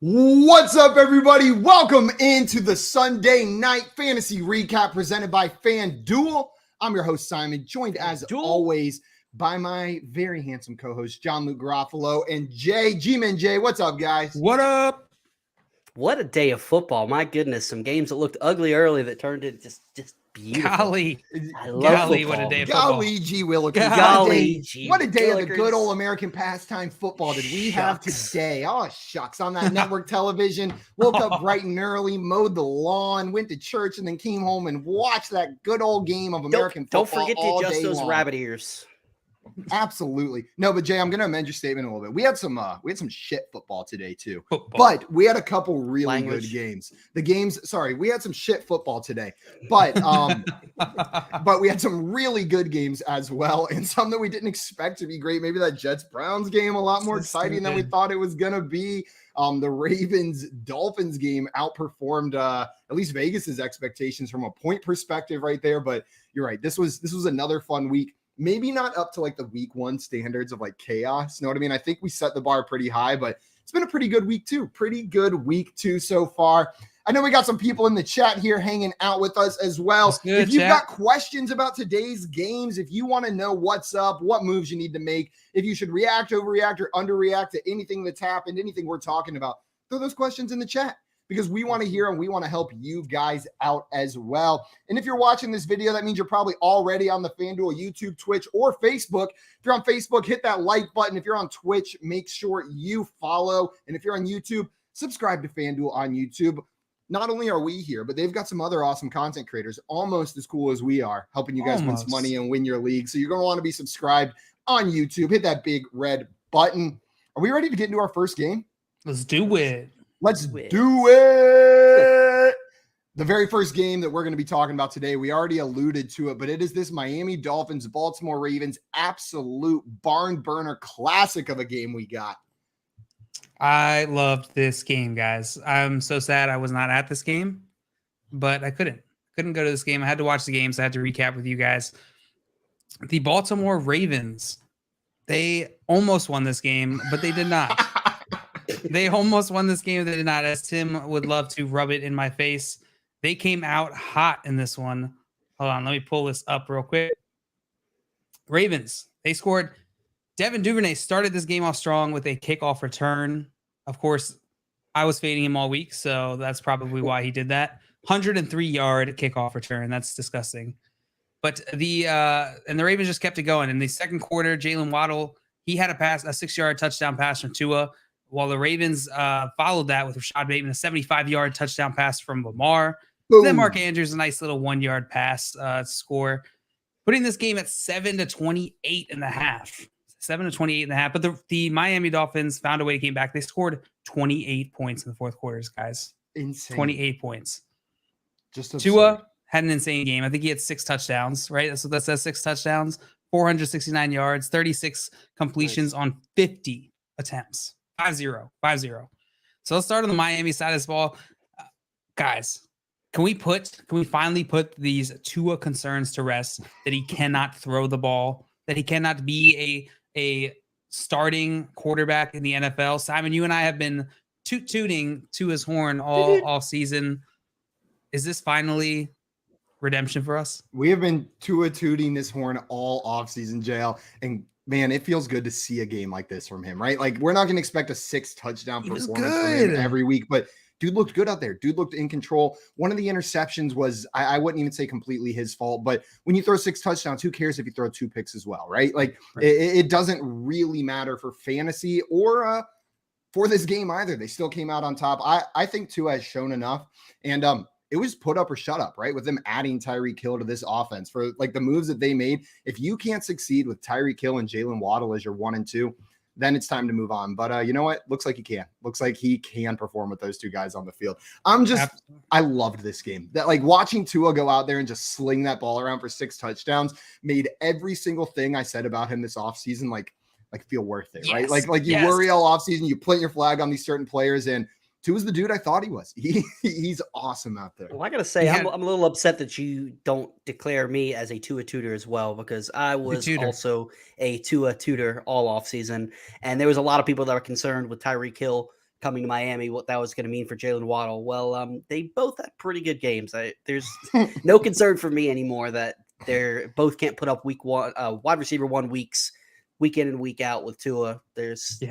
What's up, everybody? Welcome into the Sunday Night Fantasy Recap presented by FanDuel. I'm your host, Simon, joined as always by my very handsome co-host, John Luke Garofalo, and Jay. G-Man Jay, what's up, guys? What up? What a day of football. My goodness, some games that looked ugly early that turned into just beautiful. Golly. I love football. What a day of football. Golly, gee willikers. Golly, what a day of the good old American pastime football did we have today. Oh, shucks. On that network television, woke up bright and early, mowed the lawn, went to church, and then came home and watched that good old game of American football. Don't forget to adjust those rabbit ears. Absolutely. No, but Jay, I'm going to amend your statement a little bit. We had some shit football today too, but we had a couple really good games. We had some shit football today, but but we had some really good games as well, and some that we didn't expect to be great. Maybe that Jets-Browns game, a lot more exciting than we thought it was going to be. The Ravens-Dolphins game outperformed at least Vegas's expectations from a point perspective right there. But you're right. This was another fun week. Maybe not up to like the week one standards of like chaos. You know what I mean? I think we set the bar pretty high, but it's been a pretty good week too. So far. I know we got some people in the chat here hanging out with us as well. If you've got questions about today's games, if you want to know what's up, what moves you need to make, if you should react, overreact, or underreact to anything that's happened, anything we're talking about, throw those questions in the chat, because we want to hear and we want to help you guys out as well. And if you're watching this video, that means you're probably already on the FanDuel YouTube, Twitch, or Facebook. If you're on Facebook, hit that like button. If you're on Twitch, make sure you follow. And if you're on YouTube, subscribe to FanDuel on YouTube. Not only are we here, but they've got some other awesome content creators almost as cool as we are, helping you guys win some money and win your league. So you're going to want to be subscribed on YouTube. Hit that big red button. Are we ready to get into our first game? Let's do it. Let's do it. The very first game that we're going to be talking about today, we already alluded to it, but it is this Miami Dolphins, Baltimore Ravens, absolute barn burner classic of a game we got. I loved this game, guys. I'm so sad I was not at this game, but I couldn't go to this game. I had to watch the games. I had to recap with you guys. The Baltimore Ravens, they almost won this game, but they did not. They almost won this game. They did not, as Tim would love to rub it in my face. They came out hot in this one. Hold on. Let me pull this up real quick. Ravens, they scored. Devin Duvernay started this game off strong with a kickoff return. Of course, I was fading him all week, so that's probably why he did that. 103-yard kickoff return. That's disgusting. But the Ravens just kept it going. In the second quarter, Jalen Waddle, he had a 6-yard touchdown pass from Tua, while the Ravens followed that with Rashad Bateman, a 75-yard touchdown pass from Lamar. Then Mark Andrews, a nice little 1-yard pass score, putting this game at 7-28.5. 7-28.5. But the Miami Dolphins found a way to get back. They scored 28 points in the fourth quarters, guys. Insane. 28 points. Just absurd. Tua had an insane game. I think he had 6 touchdowns, right? So that says 6 touchdowns, 469 yards, 36 completions on 50 attempts. 5-0. So let's start on the Miami side of this ball. Guys, can we finally put these Tua concerns to rest that he cannot throw the ball that he cannot be a starting quarterback in the NFL. Simon, you and I have been tooting to his horn all season. Is this finally redemption for us? We have been tooting this horn all offseason, JL, and man, it feels good to see a game like this from him, right? Like, we're not going to expect a 6 touchdown performance from him every week, but dude looked good out there. Dude looked in control. One of the interceptions was, I wouldn't even say completely his fault, but when you throw 6 touchdowns, who cares if you throw 2 picks as well, right? Like, it doesn't really matter for fantasy or for this game either. They still came out on top. I think Tua has shown enough, and it was put up or shut up, right? With them adding Tyreek Hill to this offense for like the moves that they made. If you can't succeed with Tyreek Hill and Jalen Waddle as your 1 and 2, then it's time to move on. But you know what? Looks like he can. Looks like he can perform with those 2 guys on the field. I loved this game. That, like, watching Tua go out there and just sling that ball around for 6 touchdowns made every single thing I said about him this offseason like feel worth it, right? Like you worry all offseason, you plant your flag on these certain players, and Tua's the dude I thought he was. He's awesome out there. Well, I gotta say, I'm a little upset that you don't declare me as a Tua tutor as well, because I was also a Tua tutor all offseason, and there was a lot of people that were concerned with Tyreek Hill coming to Miami, what that was going to mean for Jalen Waddle. Well, they both had pretty good games. There's no concern for me anymore that they're both can't put up week 1 wide receiver 1 weeks, week in and week out with Tua. There's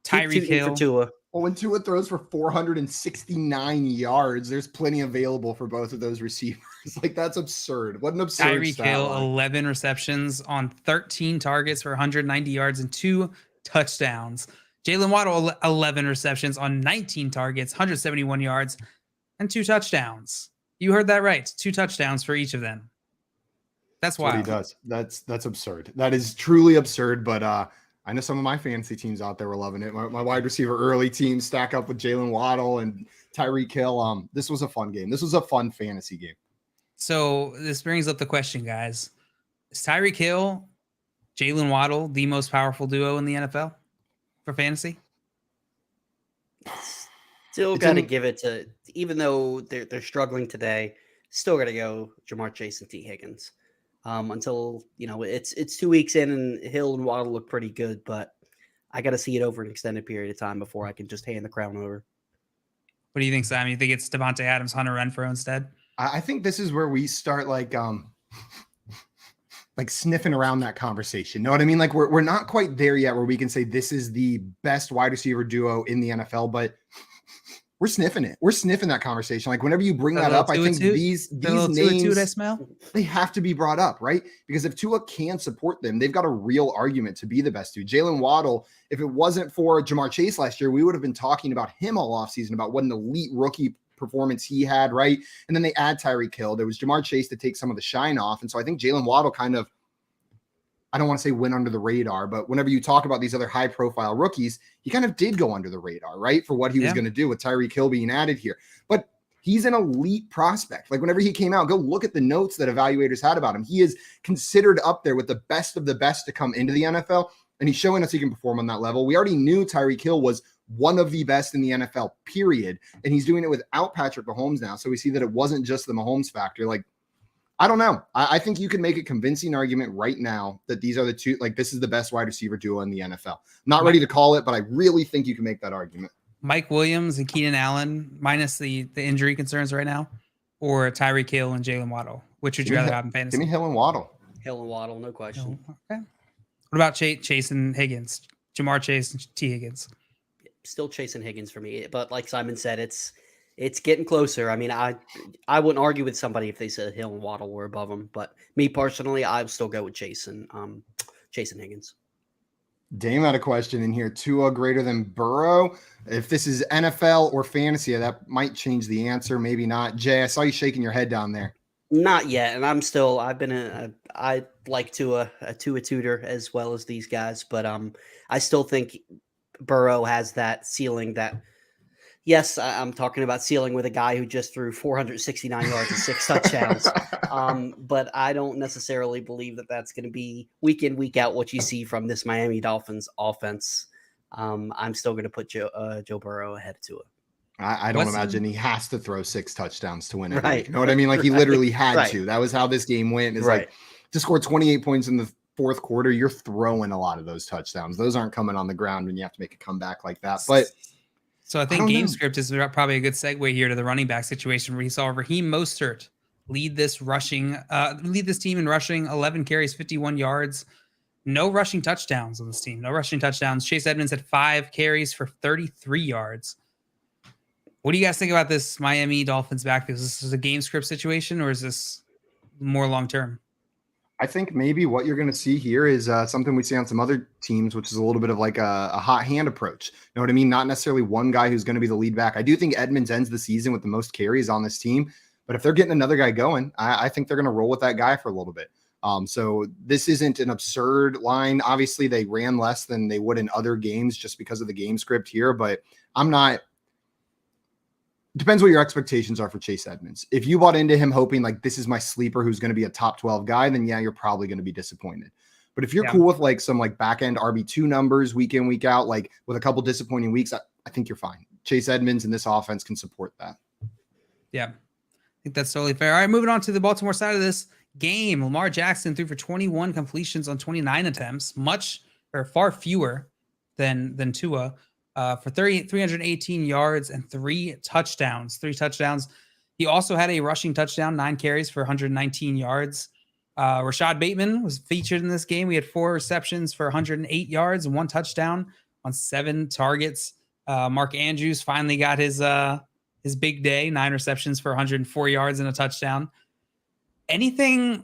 Tyreek Hill for Tua. Well, when Tua throws for 469 yards, there's plenty available for both of those receivers. Like, that's absurd. What an absurd Tyreek Hill, 11 receptions on 13 targets for 190 yards and 2 touchdowns. Jalen Waddle, 11 receptions on 19 targets, 171 yards, and 2 touchdowns. You heard that right. 2 touchdowns for each of them. That's wild. What he does. That's absurd. That is truly absurd, but I know some of my fantasy teams out there were loving it. My wide receiver early team stack up with Jalen Waddle and Tyreek Hill. This was a fun game. This was a fun fantasy game. So this brings up the question, guys. Is Tyreek Hill, Jalen Waddle the most powerful duo in the NFL for fantasy? Still got to give it to, even though they're struggling today, still got to go Jamar Chase and T. Higgins. Until, it's 2 weeks in and Hill and Waddle look pretty good, but I got to see it over an extended period of time before I can just hand the crown over. What do you think, Simon? You think it's Devontae Adams, Hunter Renfrow instead? I think this is where we start like sniffing around that conversation. Know what I mean? Like, we're not quite there yet where we can say this is the best wide receiver duo in the NFL, but we're sniffing it. We're sniffing that conversation. Like, whenever you bring that up, I think these names, I smell, they have to be brought up, right? Because if Tua can support them, they've got a real argument to be the best dude. Jalen Waddle, if it wasn't for Jamar Chase last year, we would have been talking about him all offseason about what an elite rookie performance he had, right? And then they add Tyreek Hill. There was Jamar Chase to take some of the shine off. And so I think Jalen Waddle kind of, I don't want to say went under the radar, but whenever you talk about these other high profile rookies, he kind of did go under the radar, right? For what he was going to do with Tyreek Hill being added here. But he's an elite prospect. Like, whenever he came out, go look at the notes that evaluators had about him. He is considered up there with the best of the best to come into the NFL. And he's showing us he can perform on that level. We already knew Tyreek Hill was one of the best in the NFL, period. And he's doing it without Patrick Mahomes now. So we see that it wasn't just the Mahomes factor. Like, I don't know. I think you can make a convincing argument right now that these are the two, like, this is the best wide receiver duo in the NFL. Not ready to call it, but I really think you can make that argument. Mike Williams and Keenan Allen, minus the injury concerns right now, or Tyreek Hill and Jalen Waddle? Which would you rather have in fantasy? Give me Hill and Waddle. Hill and Waddle, no question. Oh, okay. What about Chase and Higgins? Jamar Chase and T. Higgins? Still chasing Higgins for me, but like Simon said, it's getting closer. I mean, I wouldn't argue with somebody if they said Hill and Waddle were above them, but me personally, I would still go with Chase and Higgins. Dame had a question in here. Tua greater than Burrow? If this is NFL or fantasy, that might change the answer. Maybe not. Jay, I saw you shaking your head down there. Not yet, and I like Tua, a tutor as well as these guys, but I still think Burrow has that ceiling that. Yes, I'm talking about ceiling with a guy who just threw 469 yards and 6 touchdowns. But I don't necessarily believe that that's going to be week in, week out what you see from this Miami Dolphins offense. I'm still going to put Joe Burrow ahead of Tua. I don't imagine he has to throw 6 touchdowns to win it. Right. You know what I mean? Like, he literally had to. That was how this game went. Is like to score 28 points in the fourth quarter, you're throwing a lot of those touchdowns. Those aren't coming on the ground when you have to make a comeback like that. But so I think game script is probably a good segue here to the running back situation where he saw Raheem Mostert lead this team in rushing, 11 carries, 51 yards. No rushing touchdowns on this team. No rushing touchdowns. Chase Edmonds had 5 carries for 33 yards. What do you guys think about this Miami Dolphins backfield? Is this a game script situation or is this more long-term? I think maybe what you're going to see here is something we see on some other teams, which is a little bit of like a hot hand approach. You know what I mean? Not necessarily one guy who's going to be the lead back. I do think Edmonds ends the season with the most carries on this team, but if they're getting another guy going, I think they're going to roll with that guy for a little bit. So this isn't an absurd line. Obviously, they ran less than they would in other games just because of the game script here, but I'm not. Depends what your expectations are for Chase Edmonds. If you bought into him hoping like this is my sleeper who's going to be a top 12 guy, then yeah, you're probably going to be disappointed. But if you're cool with like some like back end RB2 numbers week in, week out, like with a couple disappointing weeks, I think you're fine. Chase Edmonds and this offense can support that. Yeah, I think that's totally fair. All right, moving on to the Baltimore side of this game. Lamar Jackson threw for 21 completions on 29 attempts, far fewer than Tua. For 318 yards and 3 touchdowns. He also had a rushing touchdown, 9 carries for 119 yards. Rashad Bateman was featured in this game. We had 4 receptions for 108 yards and 1 touchdown on 7 targets. Mark Andrews finally got his big day, 9 receptions for 104 yards and a touchdown. Are you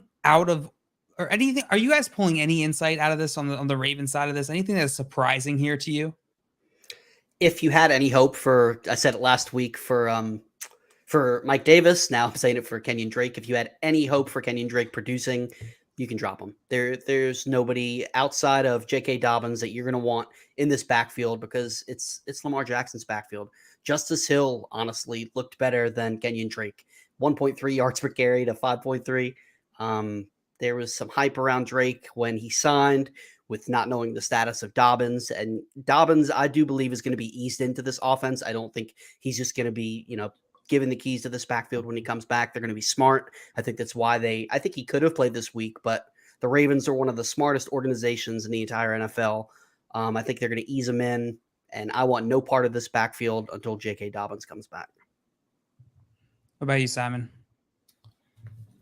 guys pulling any insight out of this on the Ravens side of this? Anything that's surprising here to you? If you had any hope I said it last week for Mike Davis, now I'm saying it for Kenyon Drake. If you had any hope for Kenyon Drake producing, you can drop him. There's nobody outside of J.K. Dobbins that you're going to want in this backfield because it's Lamar Jackson's backfield. Justice Hill, honestly, looked better than Kenyon Drake. 1.3 yards per carry to 5.3. There was some hype around Drake when he signed with not knowing the status of Dobbins. And Dobbins, I do believe, is going to be eased into this offense. I don't think he's just going to be, given the keys to this backfield when he comes back. They're going to be smart. I think that's why I think he could have played this week, but the Ravens are one of the smartest organizations in the entire NFL. I think they're going to ease him in, and I want no part of this backfield until J.K. Dobbins comes back. What about you, Simon?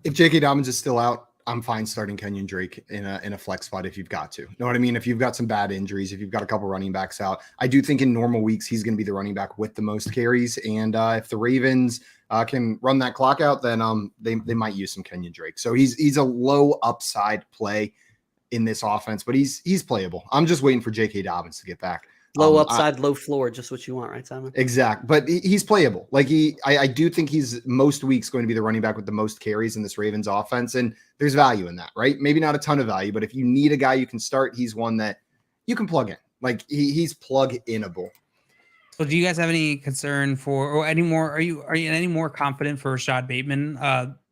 If J.K. Dobbins is still out, I'm fine starting Kenyon Drake in a flex spot if you've got to. Know what I mean? If you've got some bad injuries, if you've got a couple running backs out, I do think in normal weeks he's going to be the running back with the most carries. And if the Ravens can run that clock out, then they might use some Kenyon Drake. So he's a low upside play in this offense, but he's playable. I'm just waiting for J.K. Dobbins to get back. Low upside, low floor, just what you want, right, Simon? Exact. But he's playable. Like I do think he's most weeks going to be the running back with the most carries in this Ravens offense. And there's value in that, right? Maybe not a ton of value, but if you need a guy you can start, he's one that you can plug in. Like he's plug-inable. So do you guys have any concern or any more? Are you any more confident for Rashad Bateman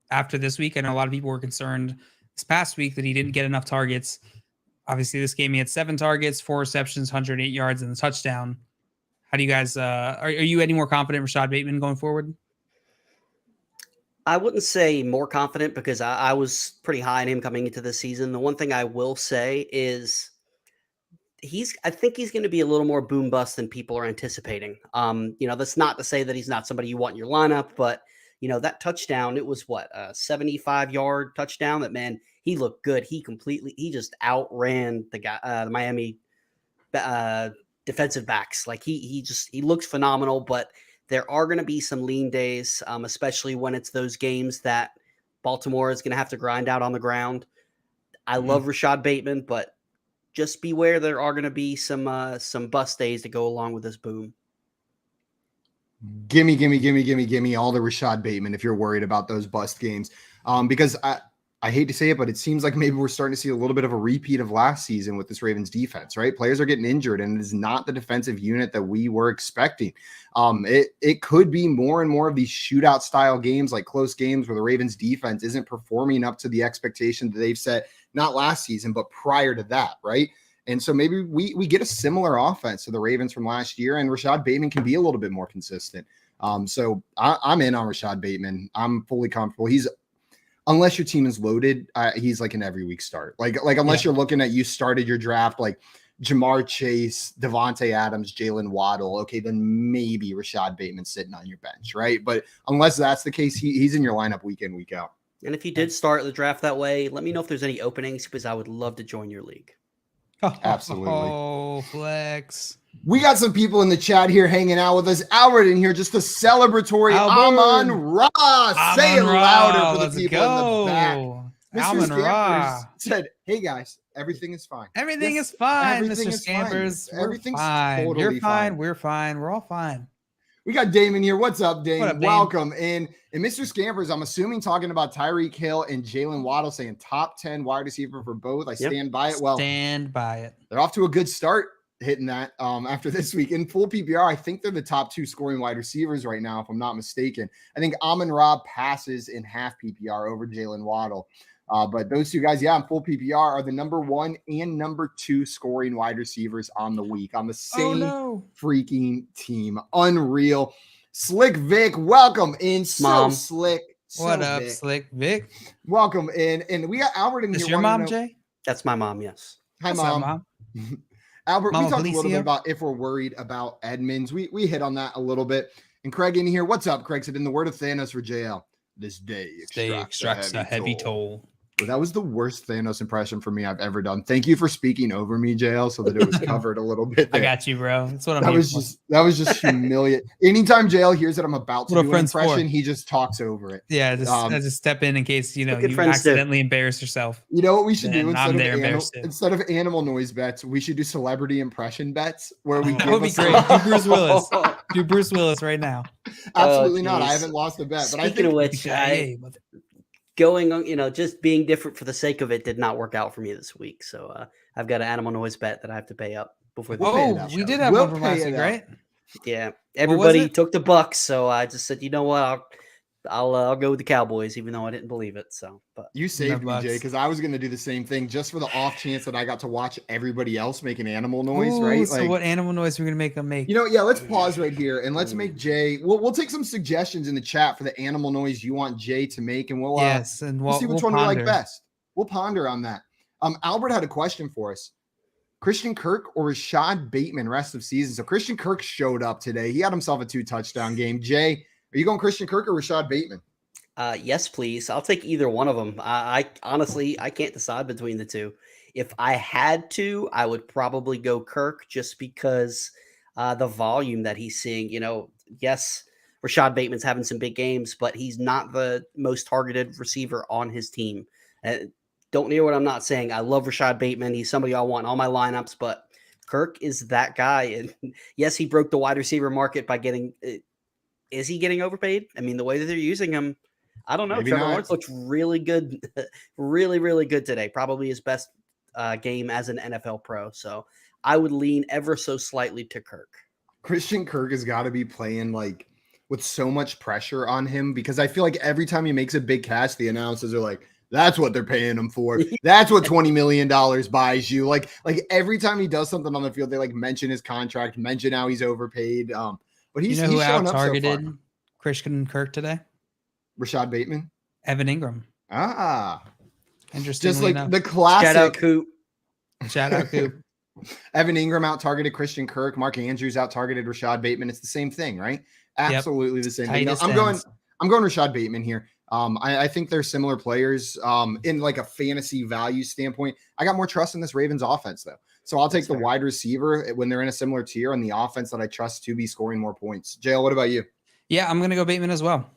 after this week? I know a lot of people were concerned this past week that he didn't get enough targets. Obviously, this game he had 7 targets, 4 receptions, 108 yards, and a touchdown. How do you guys? Are you any more confident in Rashad Bateman going forward? I wouldn't say more confident because I was pretty high on him coming into the season. The one thing I will say is I think he's going to be a little more boom bust than people are anticipating. That's not to say that he's not somebody you want in your lineup, but that touchdown, it was a 75-yard touchdown that, man, he looked good. He just outran the guy, the Miami defensive backs. Like he looked phenomenal, but there are going to be some lean days, especially when it's those games that Baltimore is going to have to grind out on the ground. I love Rashad Bateman, but just beware there are going to be some bust days to go along with this boom. Gimme all the Rashad Bateman if you're worried about those bust games. Because I hate to say it, but it seems like maybe we're starting to see a little bit of a repeat of last season with this Ravens defense, right? Players are getting injured, and it is not the defensive unit that we were expecting. It could be more and more of these shootout style games, like close games where the Ravens defense isn't performing up to the expectation that they've set, not last season, but prior to that, right? And so maybe we get a similar offense to the Ravens from last year, and Rashad Bateman can be a little bit more consistent. So I'm in on Rashad Bateman. I'm fully comfortable. He's unless your team is loaded, he's like an every week start. Like unless you're looking at you started your draft like Jamar Chase, Devontae Adams, Jalen Waddle. Okay, then maybe Rashad Bateman sitting on your bench, right? But unless that's the case, he's in your lineup week in, week out. And if you did start the draft that way, let me know if there's any openings because I would love to join your league. Absolutely. Oh, flex. We got some people in the chat here hanging out with us. Albert in here, just a celebratory Amon Ra. Say it louder for the people in the back. Mr. Scampers said, hey guys, everything is fine. Everything is fine, everything Mr. is Scampers. Fine. Everything's fine. totally You're fine. We're fine. We're all fine. We got Damon here. What's up, Dame? What up, Dame? Welcome. And Mr. Scampers, I'm assuming talking about Tyreek Hill and Jalen Waddle, saying top 10 wide receiver for both. I stand by it. Well, stand by it. They're off to a good start hitting that after this week. In full PPR, I think they're the top 2 scoring wide receivers right now, if I'm not mistaken. I think Amon-Ra passes in half PPR over Jalen Waddle. But those two guys, in full PPR are the number 1 and number 2 scoring wide receivers on the week on the same freaking team. Unreal. Slick Vic, welcome in. Mom. So slick. What up, Vic. Slick Vic? Welcome in. And we got Albert in here. Is your mom, Jay? That's my mom, yes. Hi, What's Mom. up, Mom? Albert, Mama we talked Felicio? a little bit about if we're worried about Edmonds. We hit on that a little bit. And Craig in here. What's up, Craig? Said in the word of Thanos for JL, this day extracts a heavy toll. Well, that was the worst Thanos impression for me I've ever done. Thank you for speaking over me, JL, so that it was covered a little bit there. I got you, bro. That's what I'm that was just humiliating. Anytime JL hears that I'm about to do an impression, he just talks over it. Yeah, I just step in case you accidentally embarrass yourself. You know what we should do instead of animal noise bets, we should do celebrity impression bets where we that would be great. Do Bruce Willis. Do Bruce Willis right now. Absolutely not. I haven't lost a bet. Speaking of which, going on, just being different for the sake of it did not work out for me this week. So I've got an animal noise bet that I have to pay up before the we did have one from last week, right? Yeah. Everybody took the Bucks, so I just said, you know what, I'll go with the Cowboys, even though I didn't believe it. So, but you saved me, Jay, because I was going to do the same thing just for the off chance that I got to watch everybody else make an animal noise, right? So what animal noise we're going to make them make? Let's pause right here and let's make Jay. We'll take some suggestions in the chat for the animal noise you want Jay to make, and we'll see which one we like best. We'll ponder on that. Albert had a question for us. Christian Kirk or Rashad Bateman rest of season? So Christian Kirk showed up today. He had himself a 2-touchdown game. Jay, are you going Christian Kirk or Rashad Bateman? Yes, please. I'll take either one of them. I honestly, I can't decide between the two. If I had to, I would probably go Kirk just because the volume that he's seeing. Yes, Rashad Bateman's having some big games, but he's not the most targeted receiver on his team. Don't hear what I'm not saying. I love Rashad Bateman. He's somebody I want in all my lineups, but Kirk is that guy. And yes, he broke the wide receiver market by getting is he getting overpaid? I mean, the way that they're using him, I don't know. Maybe Trevor not. Lawrence looks really good, really, really good today. Probably his best game as an NFL pro. So I would lean ever so slightly to Kirk. Christian Kirk has got to be playing like with so much pressure on him because I feel like every time he makes a big catch, the announcers are like, that's what they're paying him for. That's what $20 million buys you. Like every time he does something on the field, they like mention his contract, mention how he's overpaid. But he's who showing up out-targeted so far. Christian Kirk today? Rashad Bateman? Evan Ingram. Interesting. Just like the classic. Shout out Coop. Evan Ingram out-targeted Christian Kirk. Mark Andrews out-targeted Rashad Bateman. It's the same thing, right? Absolutely the same thing. No, I'm going Rashad Bateman here. I think they're similar players in like a fantasy value standpoint. I got more trust in this Ravens offense, though. So I'll take the wide receiver when they're in a similar tier and the offense that I trust to be scoring more points. JL, what about you? Yeah, I'm going to go Bateman as well.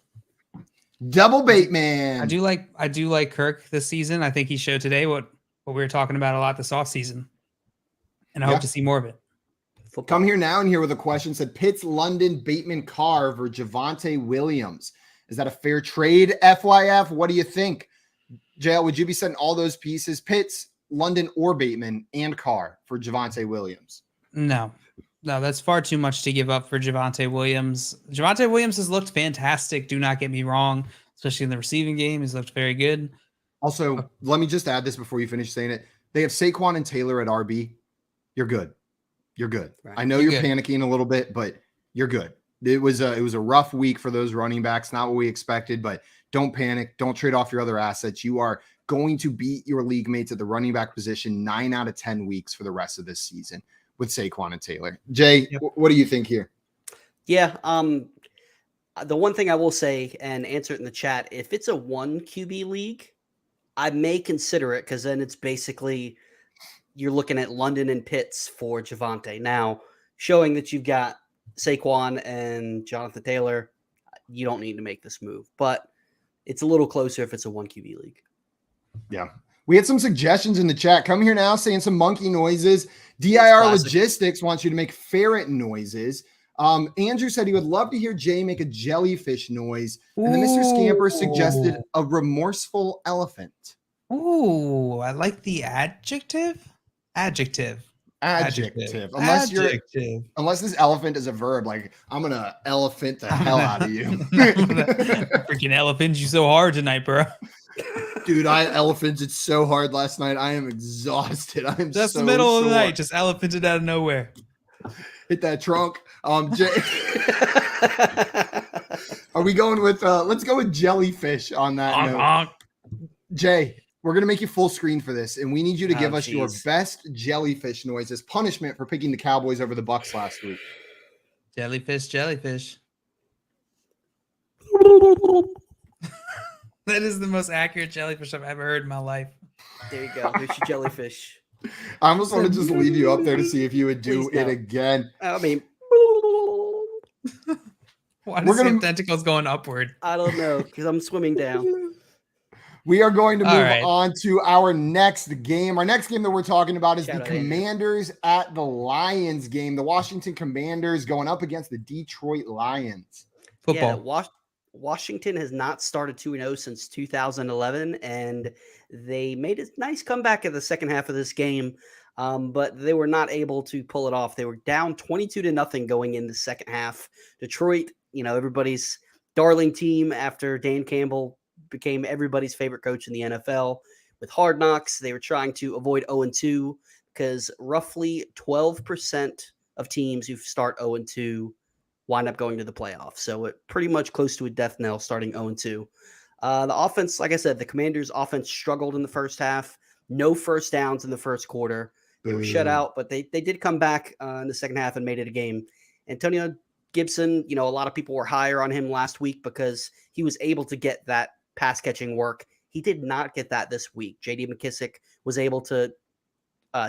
Double Bateman. I do like Kirk this season. I think he showed today what we were talking about a lot this offseason. And I hope to see more of it. Come here now and here with a question. Said Pitts, London, Bateman, Carr or Javonte Williams. Is that a fair trade, FYF? What do you think? JL, would you be setting all those pieces, Pitts, London, or Bateman, and Carr for Javonte Williams? No, that's far too much to give up for Javonte Williams. Javonte Williams has looked fantastic. Do not get me wrong, especially in the receiving game. He's looked very good. Also, let me just add this before you finish saying it. They have Saquon and Taylor at RB. You're good. You're good. Right. I know you're panicking a little bit, but you're good. It was a rough week for those running backs. Not what we expected, but don't panic. Don't trade off your other assets. You are going to beat your league mates at the running back position 9 out of 10 weeks for the rest of this season with Saquon and Taylor. Jay, what do you think here? Yeah. The one thing I will say, and answer it in the chat, if it's a 1 QB league, I may consider it, because then it's basically you're looking at London and Pitts for Javonte. Now, showing that you've got Saquon and Jonathan Taylor, you don't need to make this move. But it's a little closer if it's a 1 QB league. Yeah. We had some suggestions in the chat. Come here now saying some monkey noises. DIR Logistics wants you to make ferret noises. Andrew said he would love to hear Jay make a jellyfish noise. And then Mr. Scamper suggested a remorseful elephant. Ooh, I like the adjective. Adjective. Unless this elephant is a verb, like I'm gonna elephant the hell out of you. Freaking elephant you so hard tonight, bro. Dude, I elephanted so hard last night. I am exhausted. I'm just so the middle of the sore. night, just elephanted out of nowhere. Hit that trunk. Jay, are we going with let's go with jellyfish on that note. Jay, we're gonna make you full screen for this, and we need you to give us your best jellyfish noise as punishment for picking the Cowboys over the Bucs last week. Jellyfish. That is the most accurate jellyfish I've ever heard in my life. There you go. There's your jellyfish. I almost want to just leave you up there to see if you would do it again. I mean, why does the tentacles going upward? I don't know, because I'm swimming down. We are going to move on to our next game. Our next game that we're talking about is the Commanders at the Lions game. The Washington Commanders going up against the Detroit Lions. Football. Yeah, Washington has not started 2-0 since 2011, and they made a nice comeback in the second half of this game, but they were not able to pull it off. They were down 22-0 going in the second half. Detroit, everybody's darling team after Dan Campbell became everybody's favorite coach in the NFL. With Hard Knocks, they were trying to avoid 0-2 because roughly 12% of teams who start 0-2 wind up going to the playoffs. So it pretty much close to a death knell starting 0-2. The offense, like I said, the Commanders' offense struggled in the first half. No first downs in the first quarter. They were shut out, but they did come back in the second half and made it a game. Antonio Gibson, a lot of people were higher on him last week because he was able to get that pass catching work. He did not get that this week. J.D. McKissick was able to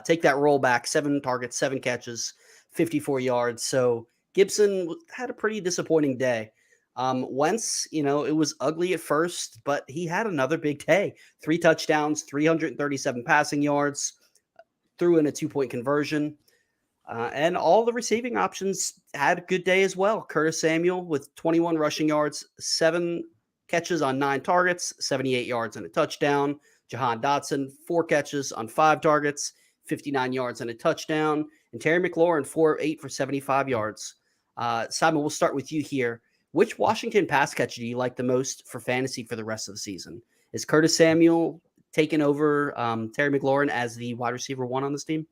take that roll back, 7 targets, 7 catches, 54 yards. So Gibson had a pretty disappointing day. Wentz, it was ugly at first, but he had another big day. 3 touchdowns, 337 passing yards, threw in a 2-point conversion. And all the receiving options had a good day as well. Curtis Samuel with 21 rushing yards, 7 catches on 9 targets, 78 yards and a touchdown. Jahan Dotson, 4 catches on 5 targets, 59 yards and a touchdown. And Terry McLaurin, 4 of 8 for 75 yards. Simon, we'll start with you here. Which Washington pass catcher do you like the most for fantasy for the rest of the season? Is Curtis Samuel taking over Terry McLaurin as the wide receiver 1 on this team?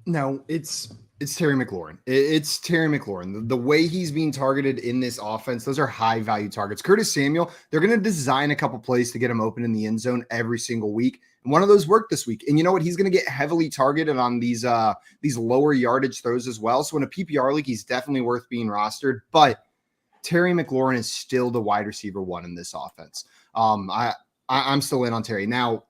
No, it's Terry McLaurin. It's Terry McLaurin. The way he's being targeted in this offense, those are high value targets. Curtis Samuel, they're going to design a couple plays to get him open in the end zone every single week. And one of those worked this week. And you know what? He's going to get heavily targeted on these lower yardage throws as well. So in a PPR league, he's definitely worth being rostered. But Terry McLaurin is still the wide receiver 1 in this offense. I'm still in on Terry. Now,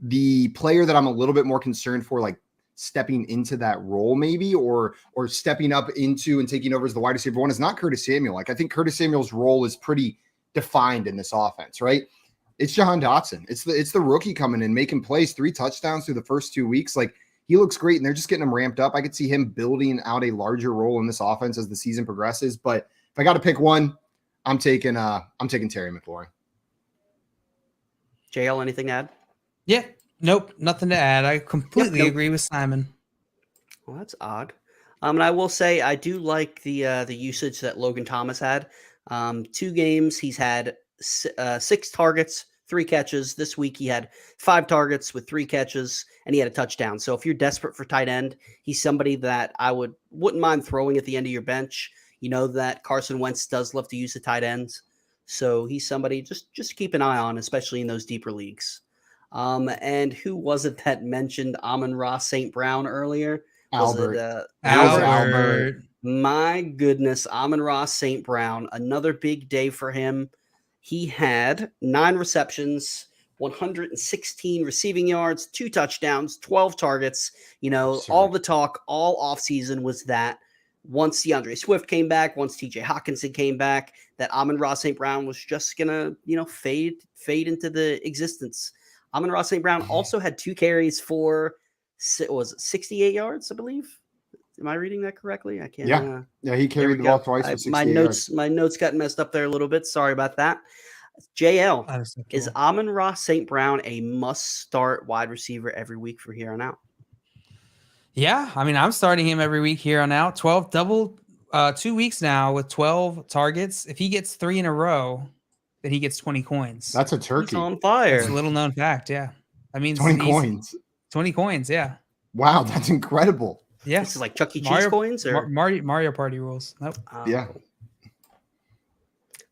the player that I'm a little bit more concerned for, like stepping into that role maybe, or stepping up into and taking over as the wide receiver 1 is not Curtis Samuel. Like I think Curtis Samuel's role is pretty defined in this offense, right? It's Jahan Dotson. It's the rookie coming in, making plays, 3 touchdowns through the first 2 weeks. Like he looks great and they're just getting him ramped up. I could see him building out a larger role in this offense as the season progresses. But if I got to pick one, I'm taking Terry McLaurin. JL, anything to add? Yeah. Nope, nothing to add. I completely agree with Simon. Well, that's odd. And I will say I do like the usage that Logan Thomas had. 2 games, he's had 6 targets, 3 catches. This week he had 5 targets with 3 catches, and he had a touchdown. So if you're desperate for tight end, he's somebody that I wouldn't mind throwing at the end of your bench. You know that Carson Wentz does love to use the tight ends. So he's somebody just keep an eye on, especially in those deeper leagues. And who was it that mentioned Amon-Ra St. Brown earlier? Albert. Albert. My goodness, Amon-Ra St. Brown, another big day for him. He had 9 receptions, 116 receiving yards, 2 touchdowns, 12 targets. Absurd. All the talk all offseason was that once DeAndre Swift came back, once TJ Hawkinson came back, that Amon-Ra St. Brown was just gonna, fade into the existence. Amon-Ra St. Brown also had 2 carries for 68 yards, I believe. Am I reading that correctly? I can't. Yeah, he carried the ball twice for 68 yards. My notes got messed up there a little bit. Sorry about that. JL, is Amon-Ra St. Brown a must-start wide receiver every week for here on out? Yeah, I mean, I'm starting him every week here on out. 2 weeks now with 12 targets. If he gets 3 in a row, then he gets 20 coins. That's a turkey. He's on fire. That's a little known fact. Yeah, I mean, 20 coins. 20 coins. Yeah. Wow, that's incredible. Yeah, this is like Chuck E. Cheese coins or Mario Party rules. Nope. Yeah.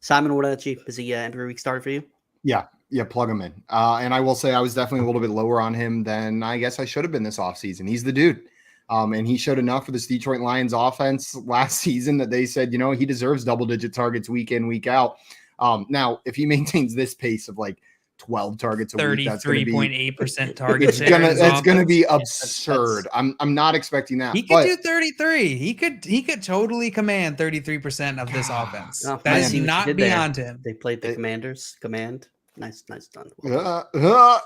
Simon, what about you? Is he every week starter for you? Yeah, plug him in. And I will say I was definitely a little bit lower on him than I guess I should have been this offseason. He's the dude. And he showed enough for this Detroit Lions offense last season that they said, he deserves double-digit targets week in, week out. Now, if he maintains this pace of like 12 targets a week, that's 33.8% target share. It's going to be absurd. I'm not expecting that. He could do 33. He could totally command 33% of this offense. That is not beyond him. They played the Commanders. Nice done.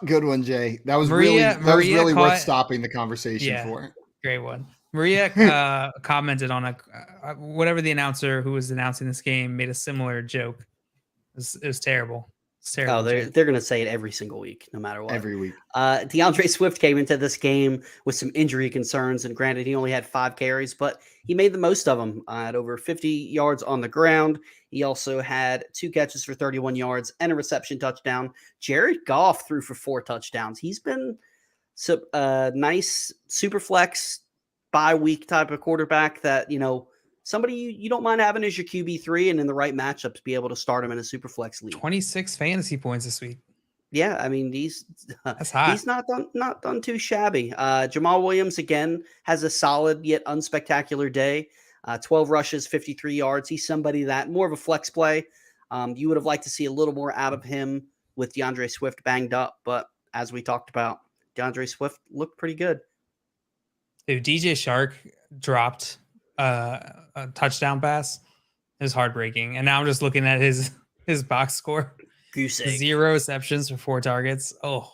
Good one, Jay. That was really worth stopping the conversation for. Great one. Maria commented on whatever the announcer who was announcing this game made a similar joke. It was terrible. It's terrible. Oh, they're going to say it every single week, no matter what. Every week. DeAndre Swift came into this game with some injury concerns, and granted, he only had 5 carries, but he made the most of them. At over 50 yards on the ground. He also had 2 catches for 31 yards and a reception touchdown. Jared Goff threw for 4 touchdowns. He's been nice super flex bye week type of quarterback that, somebody you don't mind having as your QB3 and in the right matchups be able to start him in a super flex league. 26 fantasy points this week. Yeah, I mean that's hot. He's not done too shabby. Jamal Williams again has a solid yet unspectacular day. 12 rushes, 53 yards. He's somebody that more of a flex play. You would have liked to see a little more out of him with DeAndre Swift banged up, but as we talked about, DeAndre Swift looked pretty good. Dude, DJ Shark dropped a touchdown pass. It was heartbreaking. And now I'm just looking at his box score. Goose egg. 0 receptions for 4 targets. Oh,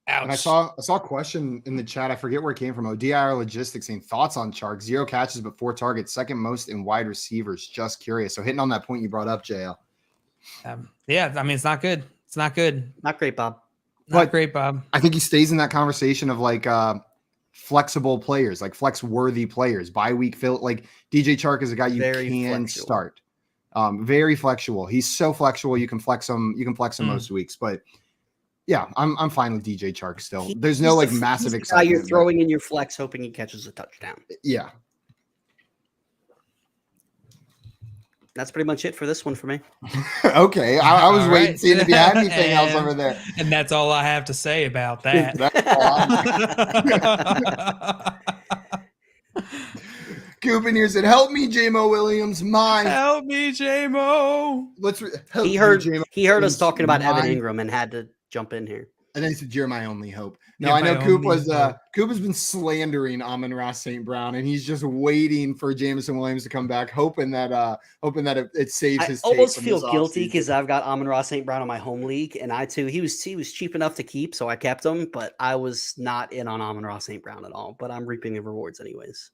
ouch. And I saw a question in the chat. I forget where it came from. ODIR Logistics saying thoughts on Shark. 0 catches, but 4 targets. Second most in wide receivers. Just curious. So hitting on that point you brought up, JL. Yeah, I mean, it's not good. It's not good. Not great, Bob. Not great, Bob. I think he stays in that conversation of like flexible players, like flex worthy players. Bye week fill, like DJ Chark is a guy you can start. Very flexible. He's so flexible. You can flex him. You can flex him most weeks. But yeah, I'm fine with DJ Chark still. There's no like massive excitement. You're throwing in your flex, hoping he catches a touchdown. Yeah. That's pretty much it for this one for me. Okay. I was waiting to see if you had anything else over there. And that's all I have to say about that. Coop in here said, help me, J-Mo Williams. Help me, J-Mo. He heard us talking about Evan Ingram and had to jump in here. And then he said, you're my only hope. No, I know Coop has been slandering Amon-Ra St. Brown, and he's just waiting for Jameson Williams to come back, hoping that it saves his I almost feel guilty because I've got Amon-Ra St. Brown in my home league, and he was cheap enough to keep, so I kept him, but I was not in on Amon-Ra St. Brown at all. But I'm reaping the rewards anyways.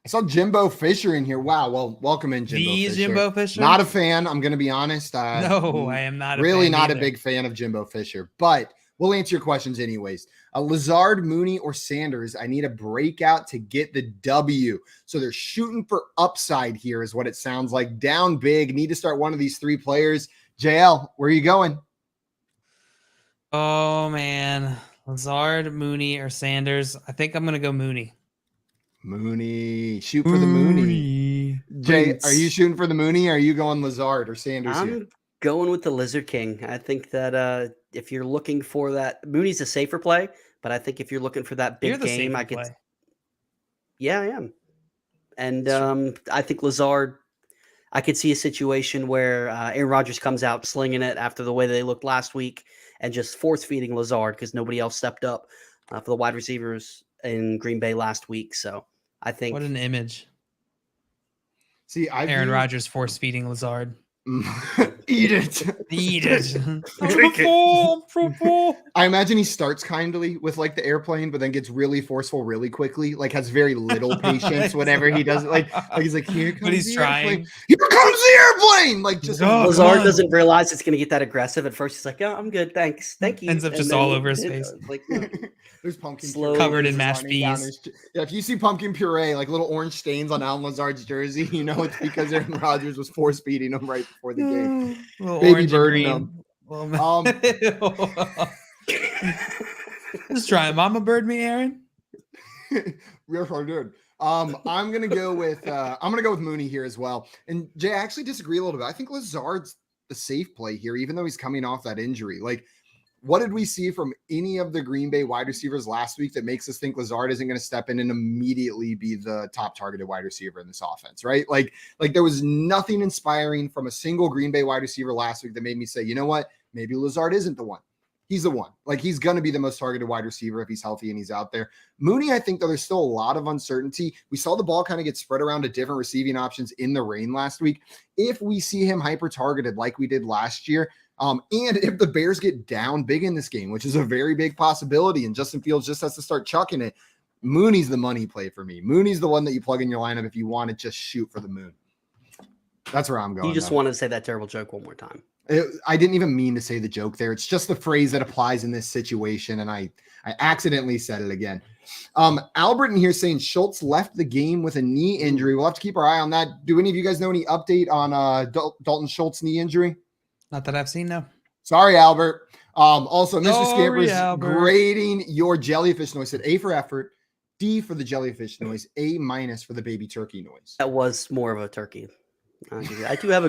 I saw Jimbo Fisher in here. Wow. Well, welcome in, Jimbo Fisher. Not a fan. I'm going to be honest. No, I am not. Really not a big fan of Jimbo Fisher, but we'll answer your questions anyways. Lazard, Mooney, or Sanders. I need a breakout to get the W. So they're shooting for upside here is what it sounds like. Down big. Need to start one of these 3 players. JL, where are you going? Oh, man. Lazard, Mooney, or Sanders. I think I'm going to go Mooney. Mooney. Shoot for the Mooney. Jay, are you shooting for the Mooney? Or are you going Lazard or Sanders here? Going with the Lizard King. I think that if you're looking for that, Mooney's a safer play, but I think if you're looking for that big You're the game, safer I could. play. Yeah, I am. And I think Lazard. I could see a situation where Aaron Rodgers comes out slinging it after the way they looked last week and just force feeding Lazard because nobody else stepped up for the wide receivers in Green Bay last week. So I think What an image. See, Aaron Rodgers force feeding Lazard. Eat it. Eat it. I imagine he starts kindly with like the airplane, but then gets really forceful really quickly. Like has very little patience whenever he does it. Like he's like, here comes But he's the trying. airplane. Here comes the airplane. Like just Lazard doesn't realize it's going to get that aggressive at first. He's like, "Yeah, I'm good, thanks, thank you." Ends up just all over his face. Like, there's pumpkin Slow- puree Covered in just mashed running down peas. Yeah, if you see pumpkin puree, like little orange stains on Alan Lazard's jersey, you know it's because Aaron Rodgers was force feeding him right before the game. Little Baby orange and bird green. Just try Mama Bird me, Aaron. Yes, I did. I'm gonna go with Mooney here as well. And Jay, I actually disagree a little bit. I think Lazard's the safe play here, even though he's coming off that injury. Like, what did we see from any of the Green Bay wide receivers last week that makes us think Lazard isn't going to step in and immediately be the top targeted wide receiver in this offense, right? Like there was nothing inspiring from a single Green Bay wide receiver last week that made me say, you know what, maybe Lazard isn't the one. He's the one. Like he's going to be the most targeted wide receiver if he's healthy and he's out there. Mooney, I think that there's still a lot of uncertainty. We saw the ball kind of get spread around to different receiving options in the rain last week. If we see him hyper targeted like we did last year, and if the Bears get down big in this game, which is a very big possibility, and Justin Fields just has to start chucking it, Mooney's the money play for me. Mooney's the one that you plug in your lineup if you want to just shoot for the moon. That's where I'm going. You just want to say that terrible joke one more time. I didn't even mean to say the joke there. It's just the phrase that applies in this situation, and I accidentally said it again. Albert in here saying Schultz left the game with a knee injury. We'll have to keep our eye on that. Do any of you guys know any update on Dalton Schultz knee injury? Not that I've seen, no. Sorry, Albert. Also, Mr. Sorry, Scampers Albert. grading your jellyfish noise. Said A for effort, D for the jellyfish noise, A- for the baby turkey noise. That was more of a turkey. I do have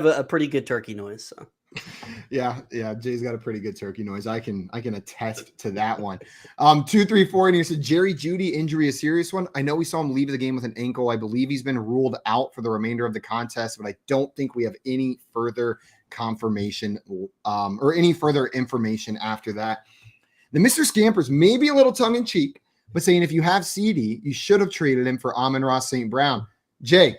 a pretty good turkey noise. So. Yeah. Jay's got a pretty good turkey noise. I can attest to that one. 234 and he said Jerry Jeudy injury, a serious one. I know we saw him leave the game with an ankle. I believe he's been ruled out for the remainder of the contest, but I don't think we have any further confirmation or any further information after that. The Mr. Scampers may be a little tongue in cheek, but saying if you have CD, you should have traded him for Amon-Ra St. Brown. Jay,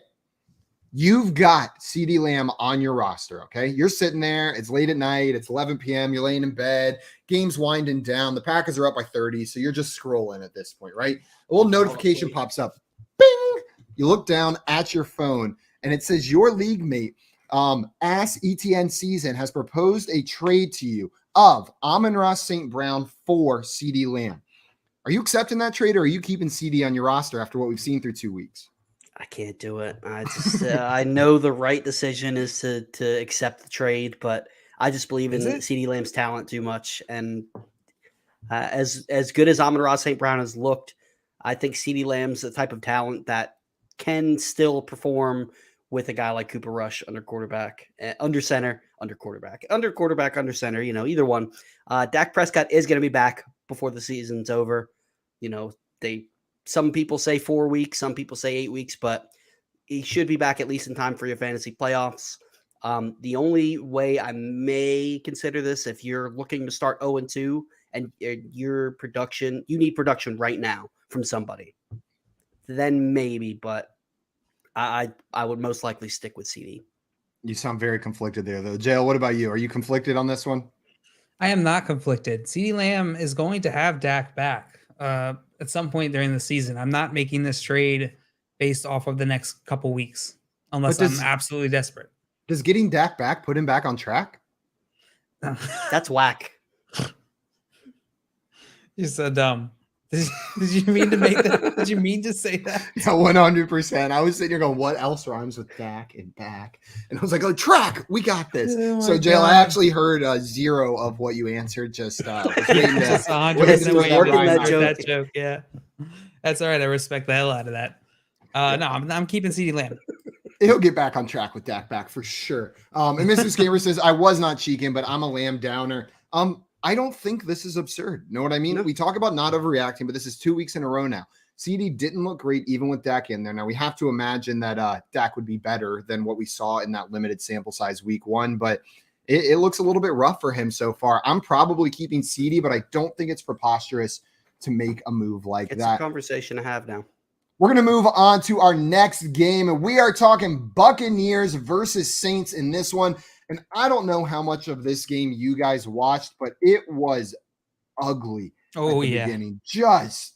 you've got CeeDee Lamb on your roster, okay? You're sitting there. It's late at night. It's 11 p.m. You're laying in bed. Game's winding down. The Packers are up by 30, so you're just scrolling at this point, right? A little notification pops up. Bing! You look down at your phone, and it says your league mate, Ass ETN Season, has proposed a trade to you of Amon-Ra St. Brown for CeeDee Lamb. Are you accepting that trade, or are you keeping CD on your roster after what we've seen through 2 weeks? I can't do it. I just I know the right decision is to accept the trade, but I just believe in CeeDee Lamb's talent too much. And as good as Amon-Ra St. Brown has looked, I think CeeDee Lamb's the type of talent that can still perform with a guy like Cooper Rush under center, either one. Dak Prescott is going to be back before the season's over. Some people say 4 weeks, some people say 8 weeks, but he should be back at least in time for your fantasy playoffs. The only way I may consider this, if you're looking to start 0-2 and your production, you need production right now from somebody, then maybe, but I would most likely stick with CD. You sound very conflicted there, though. Jail, what about you? Are you conflicted on this one? I am not conflicted. CeeDee Lamb is going to have Dak back at some point during the season. I'm not making this trade based off of the next couple weeks unless I'm absolutely desperate. Does getting Dak back put him back on track? That's whack. You're so dumb. Did you mean to make that? Did you mean to say that? Yeah, 100%. I was sitting here going, what else rhymes with Dak and back? And I was like, oh, track, we got this. Oh so, Jail, I actually heard 0 of what you answered. Just was waiting to, just 100% that joke. Yeah, that's all right. I respect the hell out of that. No, I'm keeping CeeDee Lamb. He'll get back on track with Dak back for sure. And Mrs. Gamer says, I was not cheeking, but I'm a Lamb downer. I don't think this is absurd. Know what I mean? No. We talk about not overreacting, but this is 2 weeks in a row now. CD didn't look great even with Dak in there. Now we have to imagine that Dak would be better than what we saw in that limited sample size week 1, but it looks a little bit rough for him so far. I'm probably keeping CD, but I don't think it's preposterous to make a move like that. It's a conversation to have now. We're going to move on to our next game, and we are talking Buccaneers versus Saints in this one. And I don't know how much of this game you guys watched, but it was ugly at the beginning. Just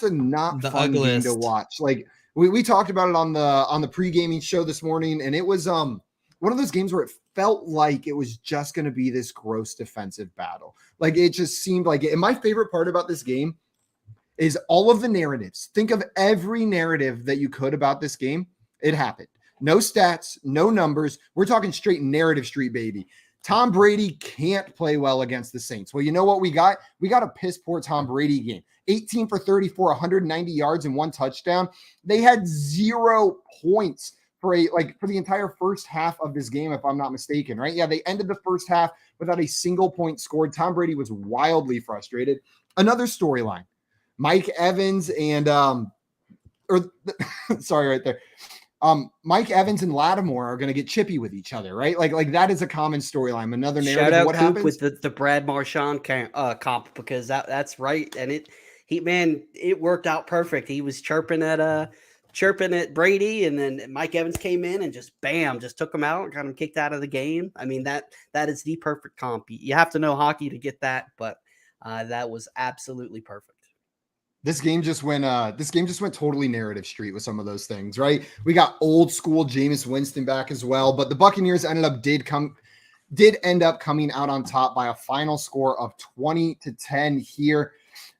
a not fun game to watch. Like we talked about it on the pre-gaming show this morning, and it was one of those games where it felt like it was just going to be this gross defensive battle. Like it just seemed like it. And my favorite part about this game is all of the narratives. Think of every narrative that you could about this game. It happened. No stats, no numbers. We're talking straight narrative street, baby. Tom Brady can't play well against the Saints. Well, you know what we got? We got a piss poor Tom Brady game. 18 for 34, 190 yards and 1 touchdown. They had 0 points for the entire first half of this game, if I'm not mistaken, right? Yeah, they ended the first half without a single point scored. Tom Brady was wildly frustrated. Another storyline. Mike Evans and Mike Evans and Lattimore are going to get chippy with each other, right? Like that is a common storyline. Another narrative. Shout out what Coop happens with the Brad Marchand comp, because that's right, and it worked out perfect. He was chirping at Brady, and then Mike Evans came in and just took him out and got him kicked out of the game. I mean, that is the perfect comp. You have to know hockey to get that, but that was absolutely perfect. This game just went totally narrative street with some of those things, right? We got old school Jameis Winston back as well, but the Buccaneers did end up coming out on top by a final score of 20-10 here.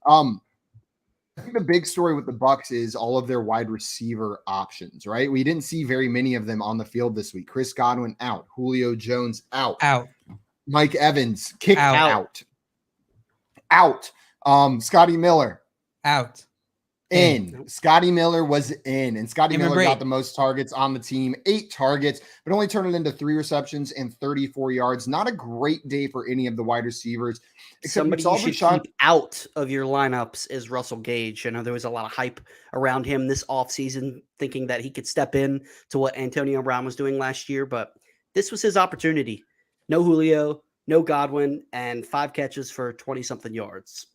I think the big story with the Bucs is all of their wide receiver options, right? We didn't see very many of them on the field this week. Chris Godwin out, Julio Jones out. Mike Evans kicked out. Scotty Miller out. In. Scotty Miller was in, and Scotty Miller got the most targets on the team, 8 targets, but only turned it into 3 receptions and 34 yards. Not a great day for any of the wide receivers. Somebody you should keep out of your lineups is Russell Gage. I know there was a lot of hype around him this offseason, thinking that he could step in to what Antonio Brown was doing last year, but this was his opportunity. No Julio, no Godwin, and 5 catches for 20-something yards.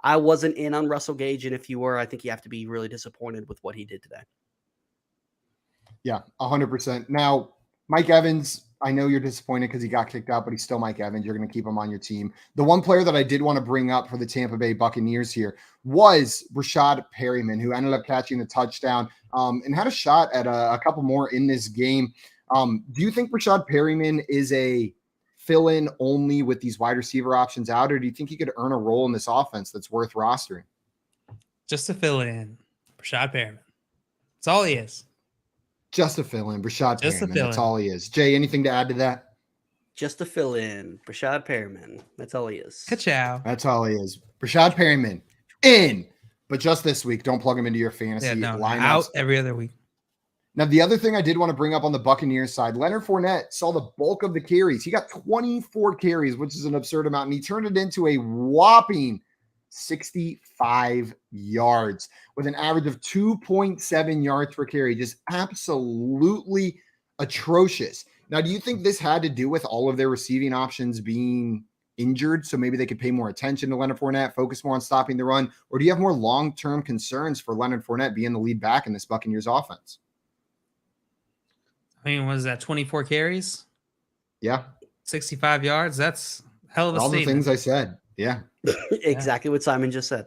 I wasn't in on Russell Gage, and if you were, I think you have to be really disappointed with what he did today. Yeah, 100%. Now, Mike Evans, I know you're disappointed because he got kicked out, but he's still Mike Evans. You're going to keep him on your team. The one player that I did want to bring up for the Tampa Bay Buccaneers here was Rashad Perryman, who ended up catching the touchdown and had a shot at a couple more in this game. Do you think Rashad Perryman is a fill-in only with these wide receiver options out, or do you think he could earn a role in this offense that's worth rostering? Just to fill in, Rashad Perryman. That's all he is. Just a fill-in, Rashad Perryman. That's all he is. Jay, anything to add to that? Just a fill-in, Rashad Perryman. That's all he is. Ka-chow. That's all he is. Rashad Perryman in, but just this week. Don't plug him into your fantasy lineups. Out every other week. Now, the other thing I did want to bring up on the Buccaneers side, Leonard Fournette saw the bulk of the carries. He got 24 carries, which is an absurd amount, and he turned it into a whopping 65 yards with an average of 2.7 yards per carry. Just absolutely atrocious. Now, do you think this had to do with all of their receiving options being injured, so maybe they could pay more attention to Leonard Fournette, focus more on stopping the run, or do you have more long-term concerns for Leonard Fournette being the lead back in this Buccaneers offense? I mean, was that 24 carries? Yeah. 65 yards? That's hell of a statement. All the things I said. Yeah. Exactly what Simon just said.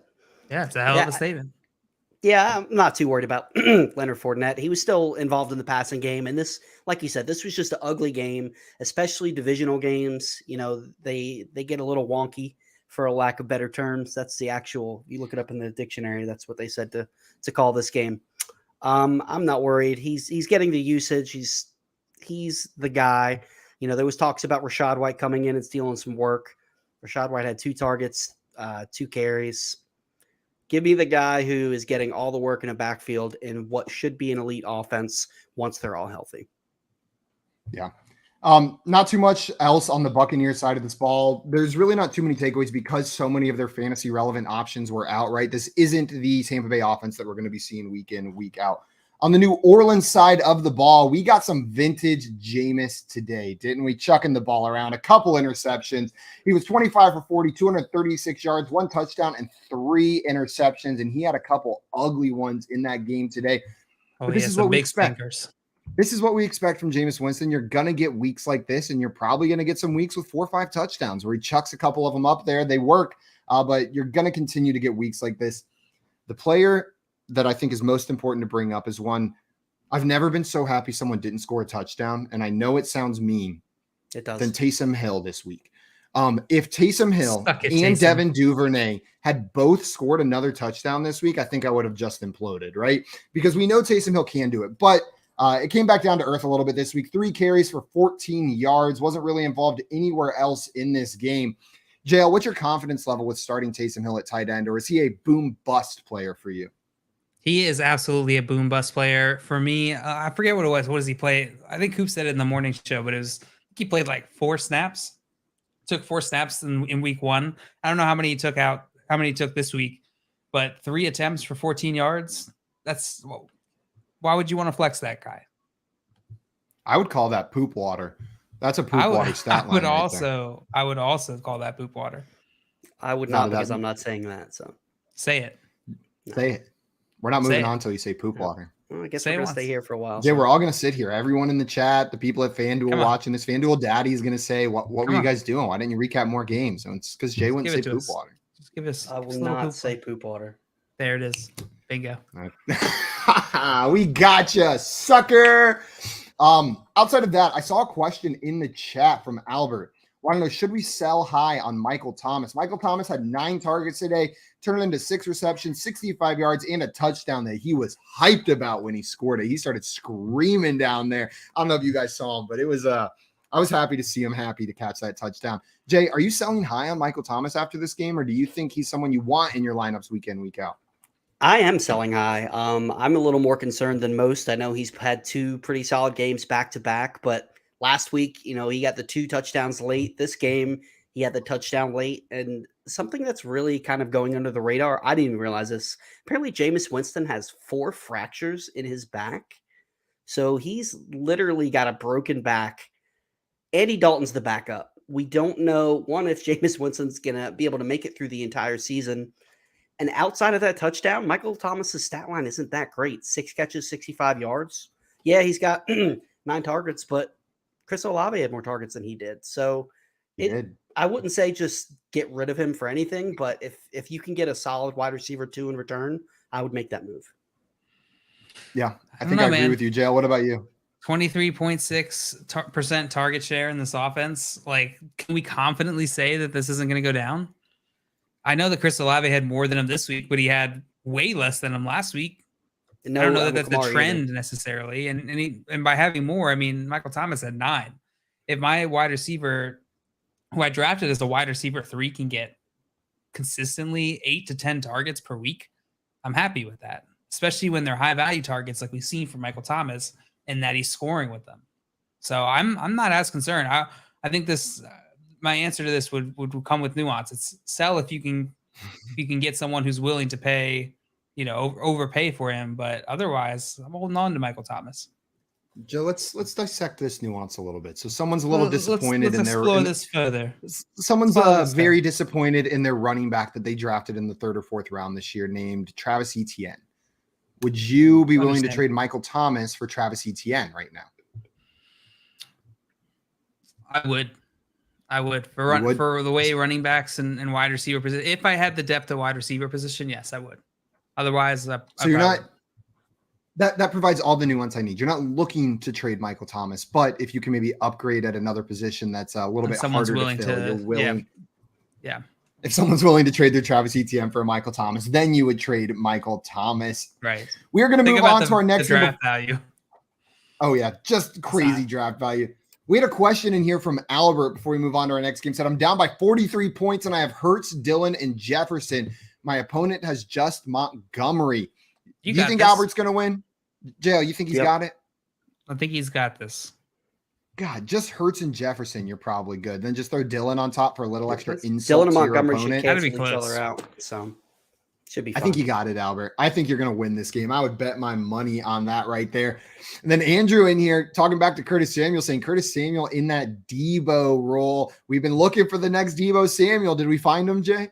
Yeah, it's a hell of a statement. Yeah, I'm not too worried about Leonard Fournette. He was still involved in the passing game. And this, like you said, this was just an ugly game, especially divisional games. You know, they get a little wonky, for a lack of better terms. That's the actual, you look it up in the dictionary, that's what they said to call this game. I'm not worried. He's getting the usage. He's the guy. You know, there was talks about Rachaad White coming in and stealing some work. Rachaad White had 2 targets, 2 carries. Give me the guy who is getting all the work in a backfield in what should be an elite offense once they're all healthy. Yeah. Not too much else on the Buccaneers side of this ball. There's really not too many takeaways because so many of their fantasy relevant options were out, right? This isn't the Tampa Bay offense that we're going to be seeing week in, week out. On the New Orleans side of the ball, we got some vintage Jameis today, didn't we? Chucking the ball around, a couple interceptions. He was 25 for 40, 236 yards, 1 touchdown, and 3 interceptions. And he had a couple ugly ones in that game today. Oh, but this is what we expect. Stinkers. This is what we expect from Jameis Winston. You're going to get weeks like this, and you're probably going to get some weeks with 4 or 5 touchdowns where he chucks a couple of them up there. They work, but you're going to continue to get weeks like this. The player that I think is most important to bring up is one. I've never been so happy someone didn't score a touchdown, and I know it sounds mean. It does. Than Taysom Hill this week. If Taysom Hill and Devin Duvernay had both scored another touchdown this week, I think I would have just imploded, right? Because we know Taysom Hill can do it, but it came back down to earth a little bit this week. 3 carries for 14 yards. Wasn't really involved anywhere else in this game. JL, what's your confidence level with starting Taysom Hill at tight end, or is he a boom bust player for you? He is absolutely a boom bust player for me. I forget what it was. What does he play? I think Coop said it in the morning show, but he played like 4 snaps. Took 4 snaps in week 1. I don't know how many he took this week, but 3 attempts for 14 yards. Why would you want to flex that guy? I would call that poop water. That's a poop water stat line. I would also call that poop water. I would not, because I'm not saying that. So say it. Say it. We're not moving on until you say poop water. Well, I guess we're going to stay here for a while. Yeah, we're all going to sit here. Everyone in the chat, the people at FanDuel watching this, FanDuel Daddy is going to say, what were you guys doing? Why didn't you recap more games? And it's because Jay wouldn't say poop water. Just give us. I will not say poop water. There it is. Bingo. We gotcha, sucker. Outside of that, I saw a question in the chat from Albert. Want to know, should we sell high on Michael Thomas? Michael Thomas had 9 targets today, turned into 6 receptions, 65 yards, and a touchdown that he was hyped about when he scored it. He started screaming down there. I don't know if you guys saw him, but it was I was happy to see him happy to catch that touchdown. Jay, are you selling high on Michael Thomas after this game, or do you think he's someone you want in your lineups week in, week out? I am selling high. I'm a little more concerned than most. I know he's had 2 pretty solid games back to back, but last week, he got the 2 touchdowns late. This game, he had the touchdown late. And something that's really kind of going under the radar, I didn't even realize this. Apparently, Jameis Winston has 4 fractures in his back. So he's literally got a broken back. Andy Dalton's the backup. We don't know, one, if Jameis Winston's going to be able to make it through the entire season. And outside of that touchdown, Michael Thomas's stat line isn't that great. 6 catches, 65 yards. Yeah, he's got 9 targets, but Chris Olave had more targets than he did. So I wouldn't say just get rid of him for anything, but if you can get a solid wide receiver 2 in return, I would make that move. Yeah, I think I agree with you, Jail. What about you? 23.6% target share in this offense. Like, can we confidently say that this isn't going to go down? I know that Chris Olave had more than him this week, but he had way less than him last week. I don't know that that's the trend necessarily. And by having more, I mean, Michael Thomas had 9. If my wide receiver, who I drafted as a wide receiver 3, can get consistently 8 to 10 targets per week, I'm happy with that, especially when they're high value targets like we've seen from Michael Thomas and that he's scoring with them. So I'm not as concerned. I think this, my answer to this would come with nuance. It's sell if you can get someone who's willing to pay, overpay for him, but otherwise I'm holding on to Michael Thomas. Joe, let's dissect this nuance a little bit. So someone's a little disappointed let's explore this further. Someone's very disappointed in their running back that they drafted in the 3rd or 4th round this year, named Travis Etienne. Would you be willing to trade Michael Thomas for Travis Etienne right now? I would for the way running backs and wide receiver position. If I had the depth of wide receiver position, yes, I would. Otherwise, so you're not. That provides all the nuance I need. You're not looking to trade Michael Thomas, but if you can maybe upgrade at another position that's a little bit harder to fill, you're willing. Yeah. If someone's willing to trade their Travis Etienne for Michael Thomas, then you would trade Michael Thomas. Right. We are going to move on to our next draft value. Oh yeah, just crazy draft value. We had a question in here from Albert before we move on to our next game. Said, I'm down by 43 points and I have Hurts, Dillon, and Jefferson. My opponent has just Montgomery. Do you think this. Albert's going to win? JL, you think he's got it? I think he's got this. God, just Hurts and Jefferson, you're probably good. Then just throw Dylan on top for a little extra insult Dylan and to Montgomery your opponent. should cancel each other out, so should be fun. I think you got it, Albert. I think you're going to win this game. I would bet my money on that right there. And then Andrew in here talking back to Curtis Samuel, saying Curtis Samuel in that Debo role. We've been looking for the next Debo Samuel. Did we find him, Jay?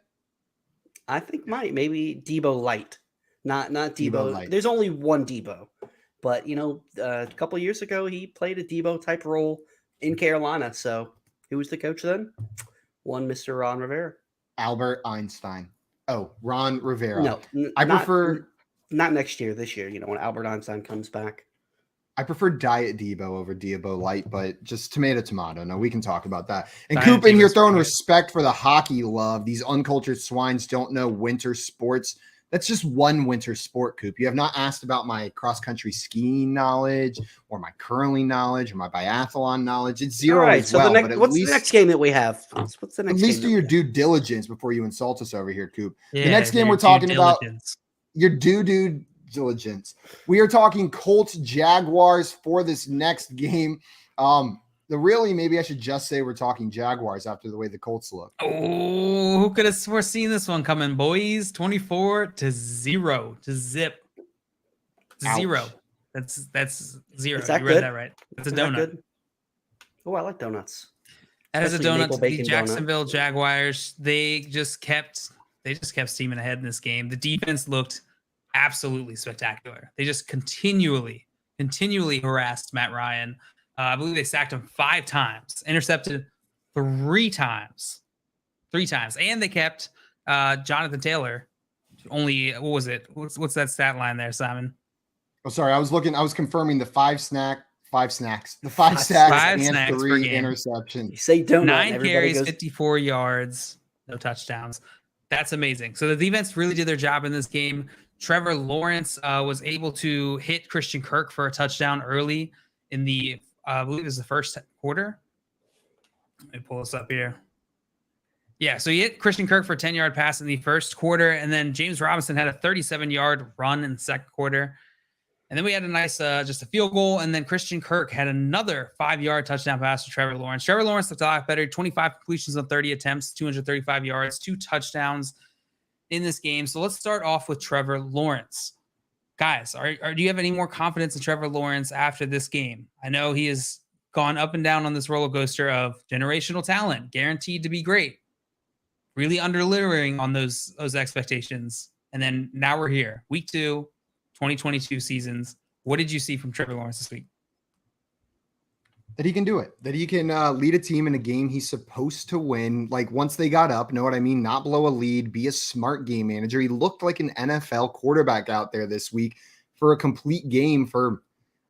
I think maybe Debo Light, not Debo. Light. There's only one Debo. But, a couple of years ago, he played a Debo-type role in Carolina. So who was the coach then? One Mr. Ron Rivera. Albert Einstein. Oh, Ron Rivera. No, I prefer... Not next year, this year, when Albert Einstein comes back. I prefer Diet Debo over Debo Light, but just tomato. No, we can talk about that. And Diet Coop in here Debo's throwing great. respect for the hockey love. These uncultured swines don't know winter sports. That's just one winter sport, Coop. You have not asked about my cross-country skiing knowledge or my curling knowledge or my biathlon knowledge. It's zero All right, as so well. what's the next game that we have? What's the next At least game do your due diligence before you insult us over here, Coop. Yeah, the next game we're talking about your due diligence. We are talking Colts Jaguars for this next game. Maybe I should just say we're talking Jaguars after the way the Colts look. Oh, who could have foreseen this one coming, boys? 24-0 to zip. Ouch. 0. That's 0. Is that you read good? that right. That's a Is that donut. good? Oh, I like donuts. That is a Especially donut maple to the bacon Jacksonville Jaguars. They just kept steaming ahead in this game. The defense looked absolutely spectacular. They just continually harassed Matt Ryan. I believe they sacked him 5 times, intercepted 3 times, and they kept Jonathan Taylor only. What was it? What's that stat line there, Simon? Oh, sorry, I was confirming the 5 sacks, and 3 interceptions. You say donut. 9 carries, 54 yards, no touchdowns. That's amazing. So the defense really did their job in this game. Trevor Lawrence was able to hit Christian Kirk for a touchdown early in the, I believe it was the first quarter. Let me pull this up here. Yeah, so he hit Christian Kirk for a 10-yard pass in the first quarter, and then James Robinson had a 37-yard run in the second quarter. And then we had a nice, just a field goal, and then Christian Kirk had another 5-yard touchdown pass to Trevor Lawrence. Trevor Lawrence looked a lot better, 25 completions on 30 attempts, 235 yards, 2 touchdowns in this game. So let's start off with Trevor Lawrence. Guys, do you have any more confidence in Trevor Lawrence after this game? I know he has gone up and down on this roller coaster of generational talent, guaranteed to be great, really under-delivering on those expectations. And then now we're here, week 2, 2022 seasons. What did you see from Trevor Lawrence this week? That he can do it, that he can lead a team in a game he's supposed to win. Like once they got up, know what I mean? Not blow a lead, be a smart game manager. He looked like an NFL quarterback out there this week for a complete game for,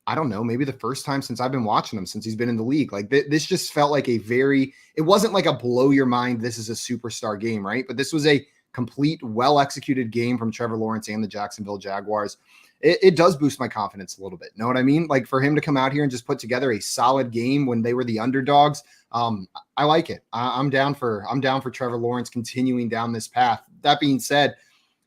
I don't know, maybe the first time since I've been watching him, since he's been in the league. Like this just felt like it wasn't like a blow your mind, this is a superstar game, right? But this was a complete, well-executed game from Trevor Lawrence and the Jacksonville Jaguars. It does boost my confidence a little bit. Know what I mean? Like for him to come out here and just put together a solid game when they were the underdogs. I like it. I'm down for Trevor Lawrence continuing down this path. That being said,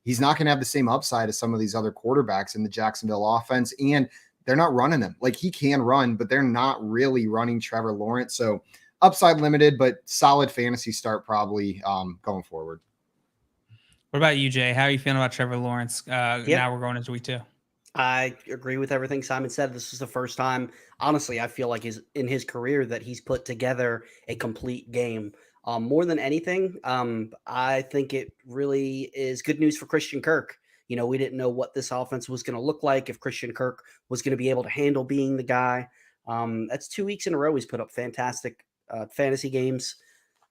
he's not going to have the same upside as some of these other quarterbacks in the Jacksonville offense. And they're not running him. Like he can run, but they're not really running Trevor Lawrence. So upside limited, but solid fantasy start probably going forward. What about you, Jay? How are you feeling about Trevor Lawrence? Now we're going into week 2. I agree with everything Simon said. This is the first time, honestly, I feel like in his career that he's put together a complete game. More than anything, I think it really is good news for Christian Kirk. We didn't know what this offense was going to look like, if Christian Kirk was going to be able to handle being the guy. That's 2 weeks in a row he's put up fantastic fantasy games.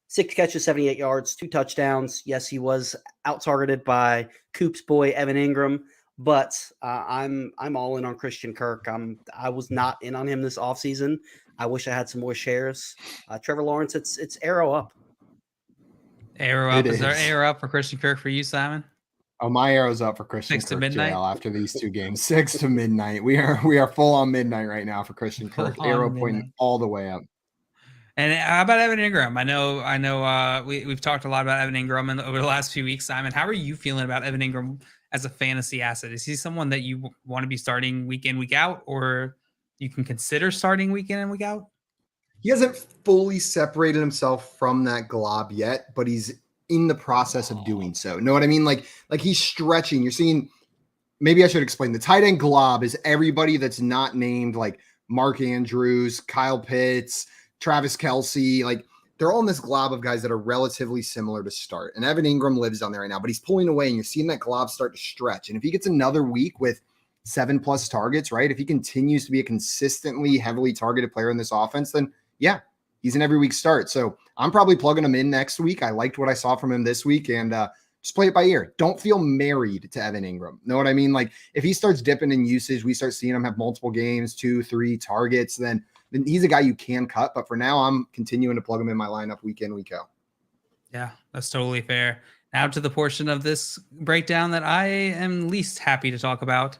6 catches, 78 yards, 2 touchdowns. Yes, he was out-targeted by Coop's boy, Evan Ingram. But I'm all in on Christian Kirk. I was not in on him this offseason. I wish I had some more shares. Trevor Lawrence, it's arrow up. Arrow up. Is there arrow up for Christian Kirk for you, Simon? Oh, my arrow's up for Christian 6 to Kirk midnight? jail after these 2 games. 6 to midnight. We are full on midnight right now for Christian Kirk. Arrow pointing all the way up. And how about Evan Ingram? I know. We've talked a lot about Evan Ingram over the last few weeks. Simon, how are you feeling about Evan Ingram as a fantasy asset? Is he someone that you want to be starting week in, week out, or you can consider starting week in and week out? He hasn't fully separated himself from that glob yet, but he's in the process of doing so. Know what I mean? Like he's stretching. You're seeing. Maybe I should explain. The tight end glob is everybody that's not named like Mark Andrews, Kyle Pitts, Travis Kelce. Like they're all in this glob of guys that are relatively similar to start. And Evan Ingram lives on there right now, but he's pulling away and you're seeing that glob start to stretch. And if he gets another week with 7+ targets, right? If he continues to be a consistently heavily targeted player in this offense, then yeah, he's an every week start. So I'm probably plugging him in next week. I liked what I saw from him this week, and just play it by ear. Don't feel married to Evan Ingram. Know what I mean? Like if he starts dipping in usage, we start seeing him have multiple games, 2-3 targets, then he's a guy you can cut. But for now, I'm continuing to plug him in my lineup week in, week out. Yeah, that's totally fair. Now to the portion of this breakdown that I am least happy to talk about.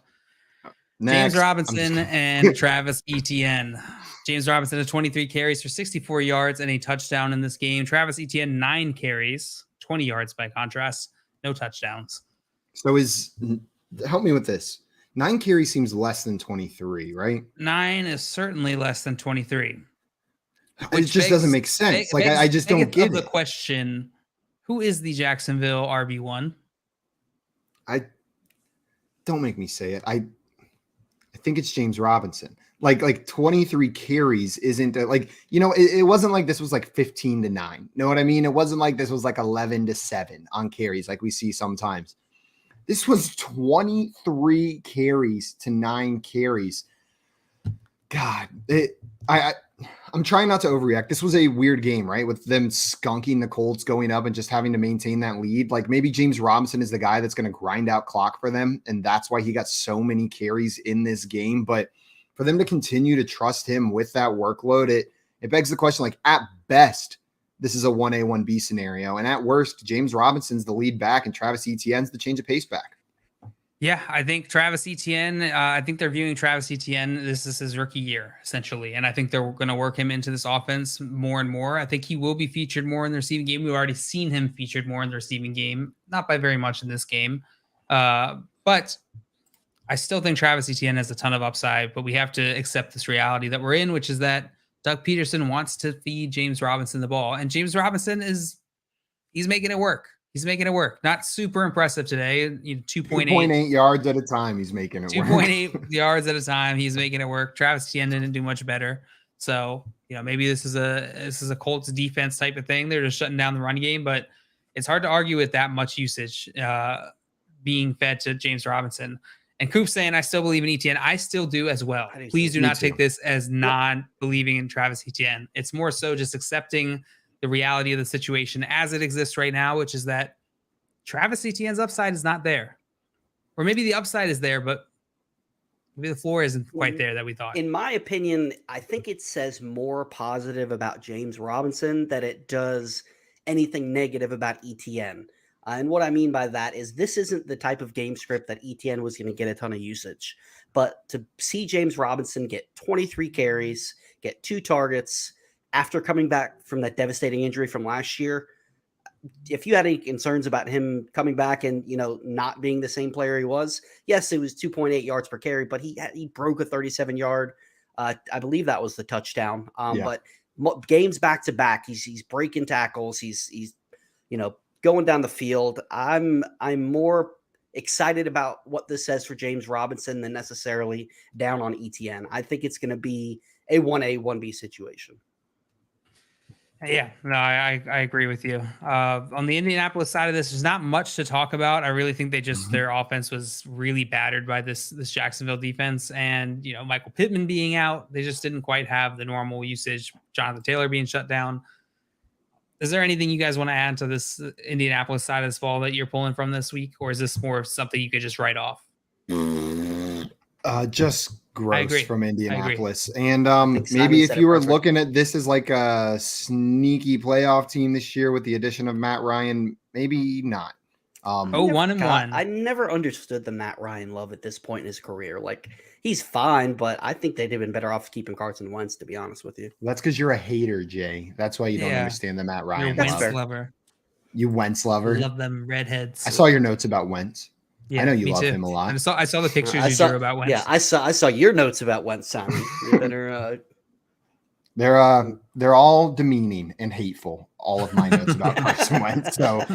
Next, James Robinson and Travis Etienne. James Robinson had 23 carries for 64 yards and a touchdown in this game. Travis Etienne, 9 carries, 20 yards by contrast, no touchdowns. So help me with this. 9 carries seems less than 23, right? 9 is certainly less than 23. It just doesn't make sense. I just don't get the question, who is the Jacksonville RB1? Don't make me say it. I think it's James Robinson. Like 23 carries isn't it wasn't like this was like 15-9. Know what I mean? It wasn't like this was like 11-7 on carries like we see sometimes. This was 23 carries to 9 carries. God, I'm trying not to overreact. This was a weird game, right? With them skunking the Colts going up and just having to maintain that lead. Like maybe James Robinson is the guy that's going to grind out clock for them. And that's why he got so many carries in this game. But for them to continue to trust him with that workload, it begs the question, like at best, this is a 1A, 1B scenario. And at worst, James Robinson's the lead back and Travis Etienne's the change of pace back. Yeah, I think Travis Etienne, I think they're viewing Travis Etienne, this is his rookie year, essentially. And I think they're going to work him into this offense more and more. I think he will be featured more in the receiving game. We've already seen him featured more in the receiving game, not by very much in this game. But I still think Travis Etienne has a ton of upside, but we have to accept this reality that we're in, which is that Doug Peterson wants to feed James Robinson the ball. And James Robinson he's making it work. He's making it work. Not super impressive today. 2.8 yards at a time. He's making it 2.8 yards at a time. He's making it work. Travis Etienne didn't do much better. So, maybe this is a Colts defense type of thing. They're just shutting down the run game, but it's hard to argue with that much usage being fed to James Robinson. And Coop's saying, I still believe in Etienne. I still do as well. Please do not take this as not believing in Travis Etienne. It's more so just accepting the reality of the situation as it exists right now, which is that Travis Etienne's upside is not there. Or maybe the upside is there, but maybe the floor isn't quite there that we thought. In my opinion, I think it says more positive about James Robinson than it does anything negative about Etienne. And what I mean by that is this isn't the type of game script that Etienne was going to get a ton of usage. But to see James Robinson get 23 carries, get 2 targets, after coming back from that devastating injury from last year, if you had any concerns about him coming back and, not being the same player he was, yes, it was 2.8 yards per carry, but he broke a 37-yard. I believe that was the touchdown. But games back to back, he's breaking tackles. He's going down the field. I'm more excited about what this says for James Robinson than necessarily down on Etienne. I think it's going to be a 1A, 1B situation. Yeah, no, I agree with you. On the Indianapolis side of this, there's not much to talk about. I really think their offense was really battered by this Jacksonville defense, and Michael Pittman being out, they just didn't quite have the normal usage. Jonathan Taylor being shut down. Is there anything you guys want to add to this Indianapolis side of this ball that you're pulling from this week, or is this more something you could just write off? Just gross from Indianapolis. And maybe if you were looking at this as like a sneaky playoff team this year with the addition of Matt Ryan, maybe not. 1 and 1. I never understood the Matt Ryan love at this point in his career. Like, he's fine, but I think they'd have been better off keeping Carson Wentz, to be honest with you. That's because you're a hater, Jay. That's why you don't understand the Matt Ryan You're a love. Wentz lover. You Wentz lover. Love them redheads. I saw your notes about Wentz. Yeah, I know you me love too. him a lot. I saw the pictures you drew about Wentz. Yeah, I saw your notes about Wentz, Simon. You better. They're all demeaning and hateful. All of my notes about Carson Wentz. So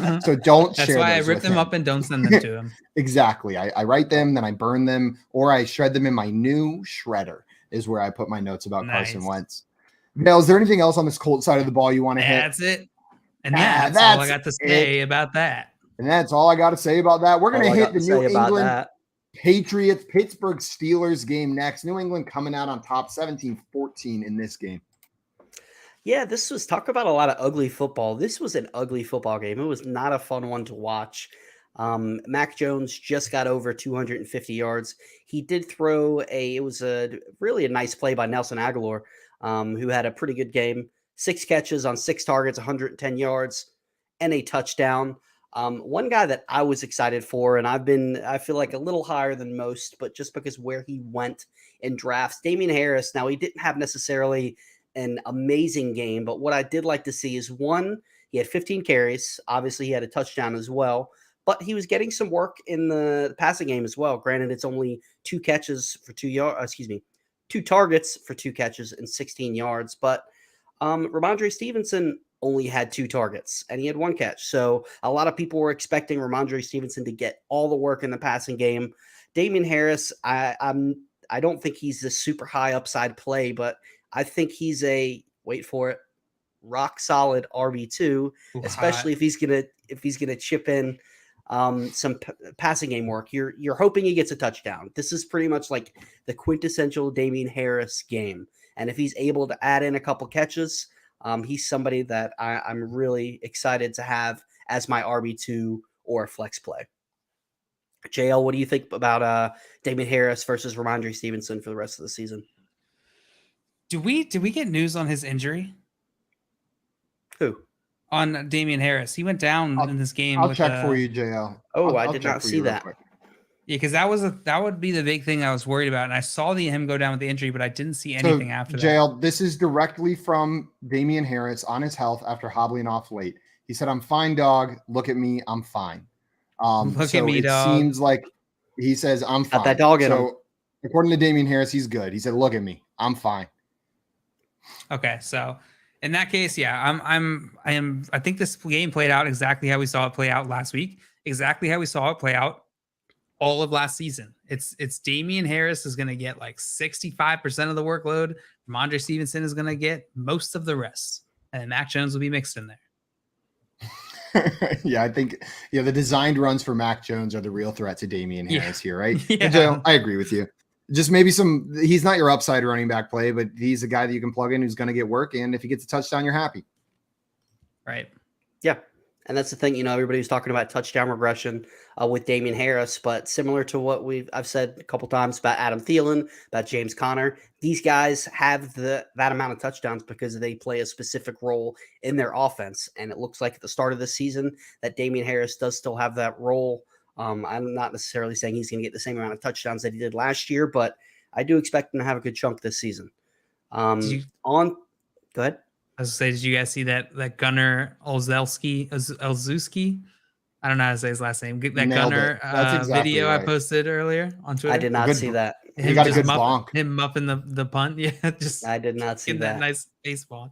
don't share. That's why I those rip with them him. up and don't send them to him. Exactly. I write them, then I burn them, or I shred them in my new shredder. Is where I put my notes about Carson Wentz. Now, is there anything else on this Colts side of the ball you want to hit? That's it. And that's all I got to say about that. And that's all I got to say about that. We're going to hit the New England Patriots Pittsburgh Steelers game next. New England coming out on top 17-14 in this game. Yeah, this was talk about a lot of ugly football. This was an ugly football game. It was not a fun one to watch. Mac Jones just got over 250 yards. He did throw it was really a nice play by Nelson Aguilar, who had a pretty good game. 6 catches on 6 targets, 110 yards, and a touchdown. One guy that I was excited for, and I feel like a little higher than most, but just because where he went in drafts, Damian Harris. Now, he didn't have necessarily an amazing game, but what I did like to see is he had 15 carries. Obviously, he had a touchdown as well, but he was getting some work in the passing game as well. Granted, it's only 2 catches for 2 yards. 2 targets for 2 catches and 16 yards. But Ramondre Stevenson only had 2 targets and he had 1 catch. So a lot of people were expecting Ramondre Stevenson to get all the work in the passing game. Damian Harris, I don't think he's a super high upside play, but I think he's wait for it, rock solid RB2, especially if he's gonna chip in some passing game work. You're hoping he gets a touchdown. This is pretty much like the quintessential Damian Harris game, and if he's able to add in a couple catches, he's somebody that I'm really excited to have as my RB2 or flex play. JL, what do you think about Damian Harris versus Ramondre Stevenson for the rest of the season? Did we get news on his injury? Who? On Damian Harris. He went down in this game. I'll check for you, JL. I did not see that. Yeah, because that would be the big thing I was worried about. And I saw him go down with the injury, but I didn't see anything after that. JL, this is directly from Damian Harris on his health after hobbling off late. He said, "I'm fine, dog. Look at me. I'm fine." Look at me, dog. It seems like he says, "I'm fine." Got that dog in him. According to Damian Harris, he's good. He said, "Look at me. I'm fine." Okay, so in that case, yeah, I think this game played out exactly how we saw it play out last week, exactly how we saw it play out all of last season. It's Damian Harris is going to get like 65% of the workload. Ramondre Stevenson is going to get most of the rest, and Mac Jones will be mixed in there. Yeah, I think the designed runs for Mac Jones are the real threat to Damian Harris here, right? Yeah. I agree with you. Just maybe he's not your upside running back play, but he's a guy that you can plug in who's going to get work. And if he gets a touchdown, you're happy. Right. Yeah. And that's the thing, everybody was talking about touchdown regression with Damian Harris, but similar to what I've said a couple times about Adam Thielen, about James Conner, these guys have that amount of touchdowns because they play a specific role in their offense. And it looks like at the start of the season that Damian Harris does still have that role. I'm not necessarily saying he's going to get the same amount of touchdowns that he did last year, but I do expect him to have a good chunk this season. Go ahead. I was going to say, did you guys see that Gunnar Olszewski? I don't know how to say his last name. That Gunnar exactly video right. I posted earlier on Twitter. I did not see that. He got a good bonk. Him muffing the punt. Yeah, I did not see that nice face bonk.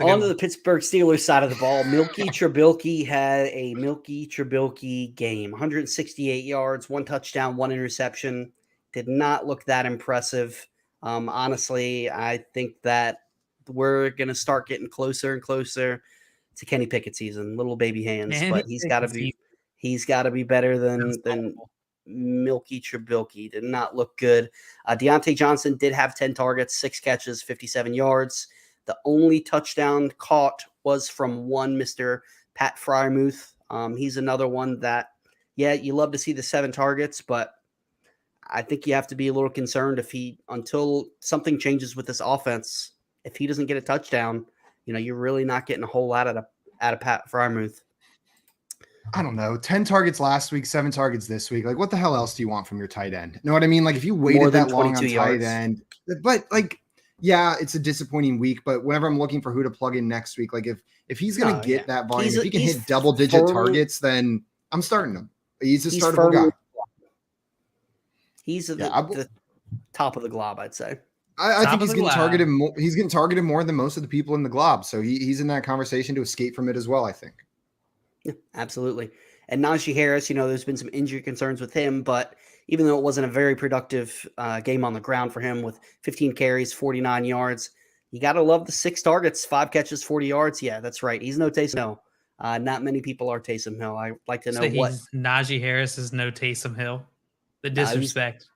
On to the Pittsburgh Steelers side of the ball. Milky Trubisky had a Milky Trubisky game. 168 yards, 1 touchdown, 1 interception. Did not look that impressive. Honestly, I think that we're going to start getting closer and closer to Kenny Pickett season. Little baby hands, but he's got to be better than Milky Trubisky. Did not look good. Deontay Johnson did have 10 targets, 6 catches, 57 yards. The only touchdown caught was from one Mr. Pat Fryermuth. He's another one that, you love to see the 7 targets, but I think you have to be a little concerned until something changes with this offense. If he doesn't get a touchdown, you're really not getting a whole lot out of Pat Fryermuth. I don't know, 10 targets last week, 7 targets this week. Like, what the hell else do you want from your tight end? Know what I mean? Like, if you waited that long on tight end, but like, yeah, it's a disappointing week. But whenever I'm looking for who to plug in next week, like if he's gonna get that volume, if he can hit double-digit targets, then I'm starting him. He's a startable guy. He's the top of the glob, I'd say. I think he's getting targeted more. He's getting targeted more than most of the people in the glob. So he's in that conversation to escape from it as well, I think. Yeah, absolutely. And Najee Harris, there's been some injury concerns with him, but even though it wasn't a very productive game on the ground for him with 15 carries, 49 yards, you got to love the 6 targets, 5 catches, 40 yards. Yeah, that's right. He's no Taysom Hill. Not many people are Taysom Hill. I'd like to know what. Najee Harris is no Taysom Hill. The disrespect.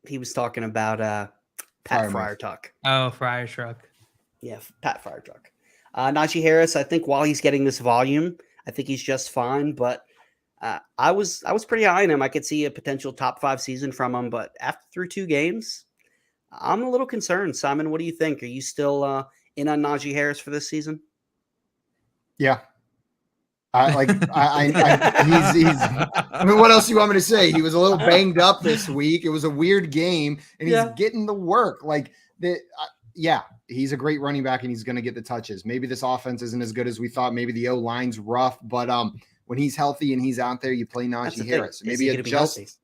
He was talking about Pat Friar-Tuck. Oh, Friar-Tuck. Yeah, Pat Friar-Tuck. Najee Harris, I think while he's getting this volume, I think he's just fine, but I was pretty high on him. I could see a potential top 5 season from him, but through 2 games, I'm a little concerned. Simon, what do you think? Are you still in on Najee Harris for this season? Yeah. He's I mean, what else do you want me to say? He was a little banged up this week. It was a weird game, and he's getting the work. He's a great running back, and he's going to get the touches. Maybe this offense isn't as good as we thought. Maybe the O-line's rough, but when he's healthy and he's out there, you play Najee Harris. Maybe adjust.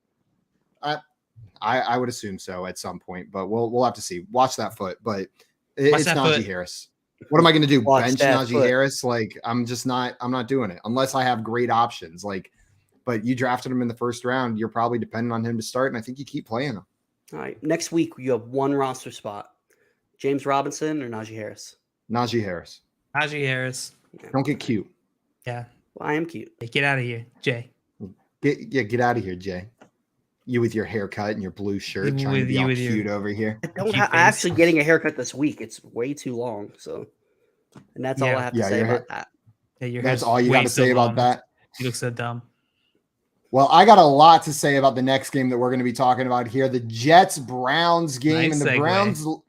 I would assume so at some point, but we'll have to see. Watch that foot, but it's Najee Harris. What am I going to do? Bench Najee Harris? Like, I'm not doing it unless I have great options. But you drafted him in the first round. You're probably dependent on him to start. And I think you keep playing him. All right. Next week, you have 1 roster spot. James Robinson or Najee Harris? Najee Harris. Najee Harris. Don't get cute. Yeah. Well, I am cute. Hey, get out of here, Jay. Get out of here, Jay. You with your haircut and your blue shirt trying to be all cute over here. I'm actually getting a haircut this week. It's way too long. So, and that's all I have to say about that. Yeah, that's all you got to say about that. You look so dumb. Well, I got a lot to say about the next game that we're going to be talking about here. The Jets-Browns game. Nice and the segue.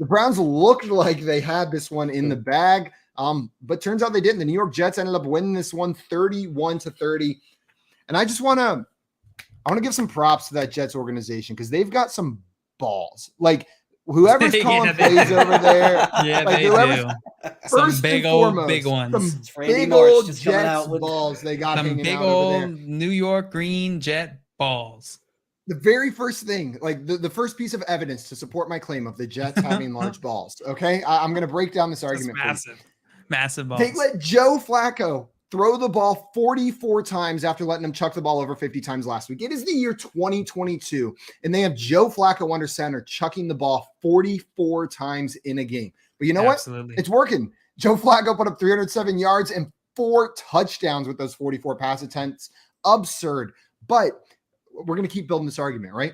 Browns looked like they had this one in the bag. But turns out they didn't. The New York Jets ended up winning this one 31-30. And I want to give some props to that Jets organization because they've got some balls. Like whoever's calling plays over there. Yeah, they do. Some big old big ones. Some big old Jets balls they got hanging big out over there. Old New York green Jet balls. The very first thing, like the first piece of evidence to support my claim of the Jets having large balls. Okay, I'm going to break down this argument. Massive balls. They let Joe Flacco throw the ball 44 times after letting him chuck the ball over 50 times last week. It is the year 2022, and they have Joe Flacco under center chucking the ball 44 times in a game. But you know what? It's working. Joe Flacco put up 307 yards and 4 touchdowns with those 44 pass attempts. Absurd. But we're going to keep building this argument, right?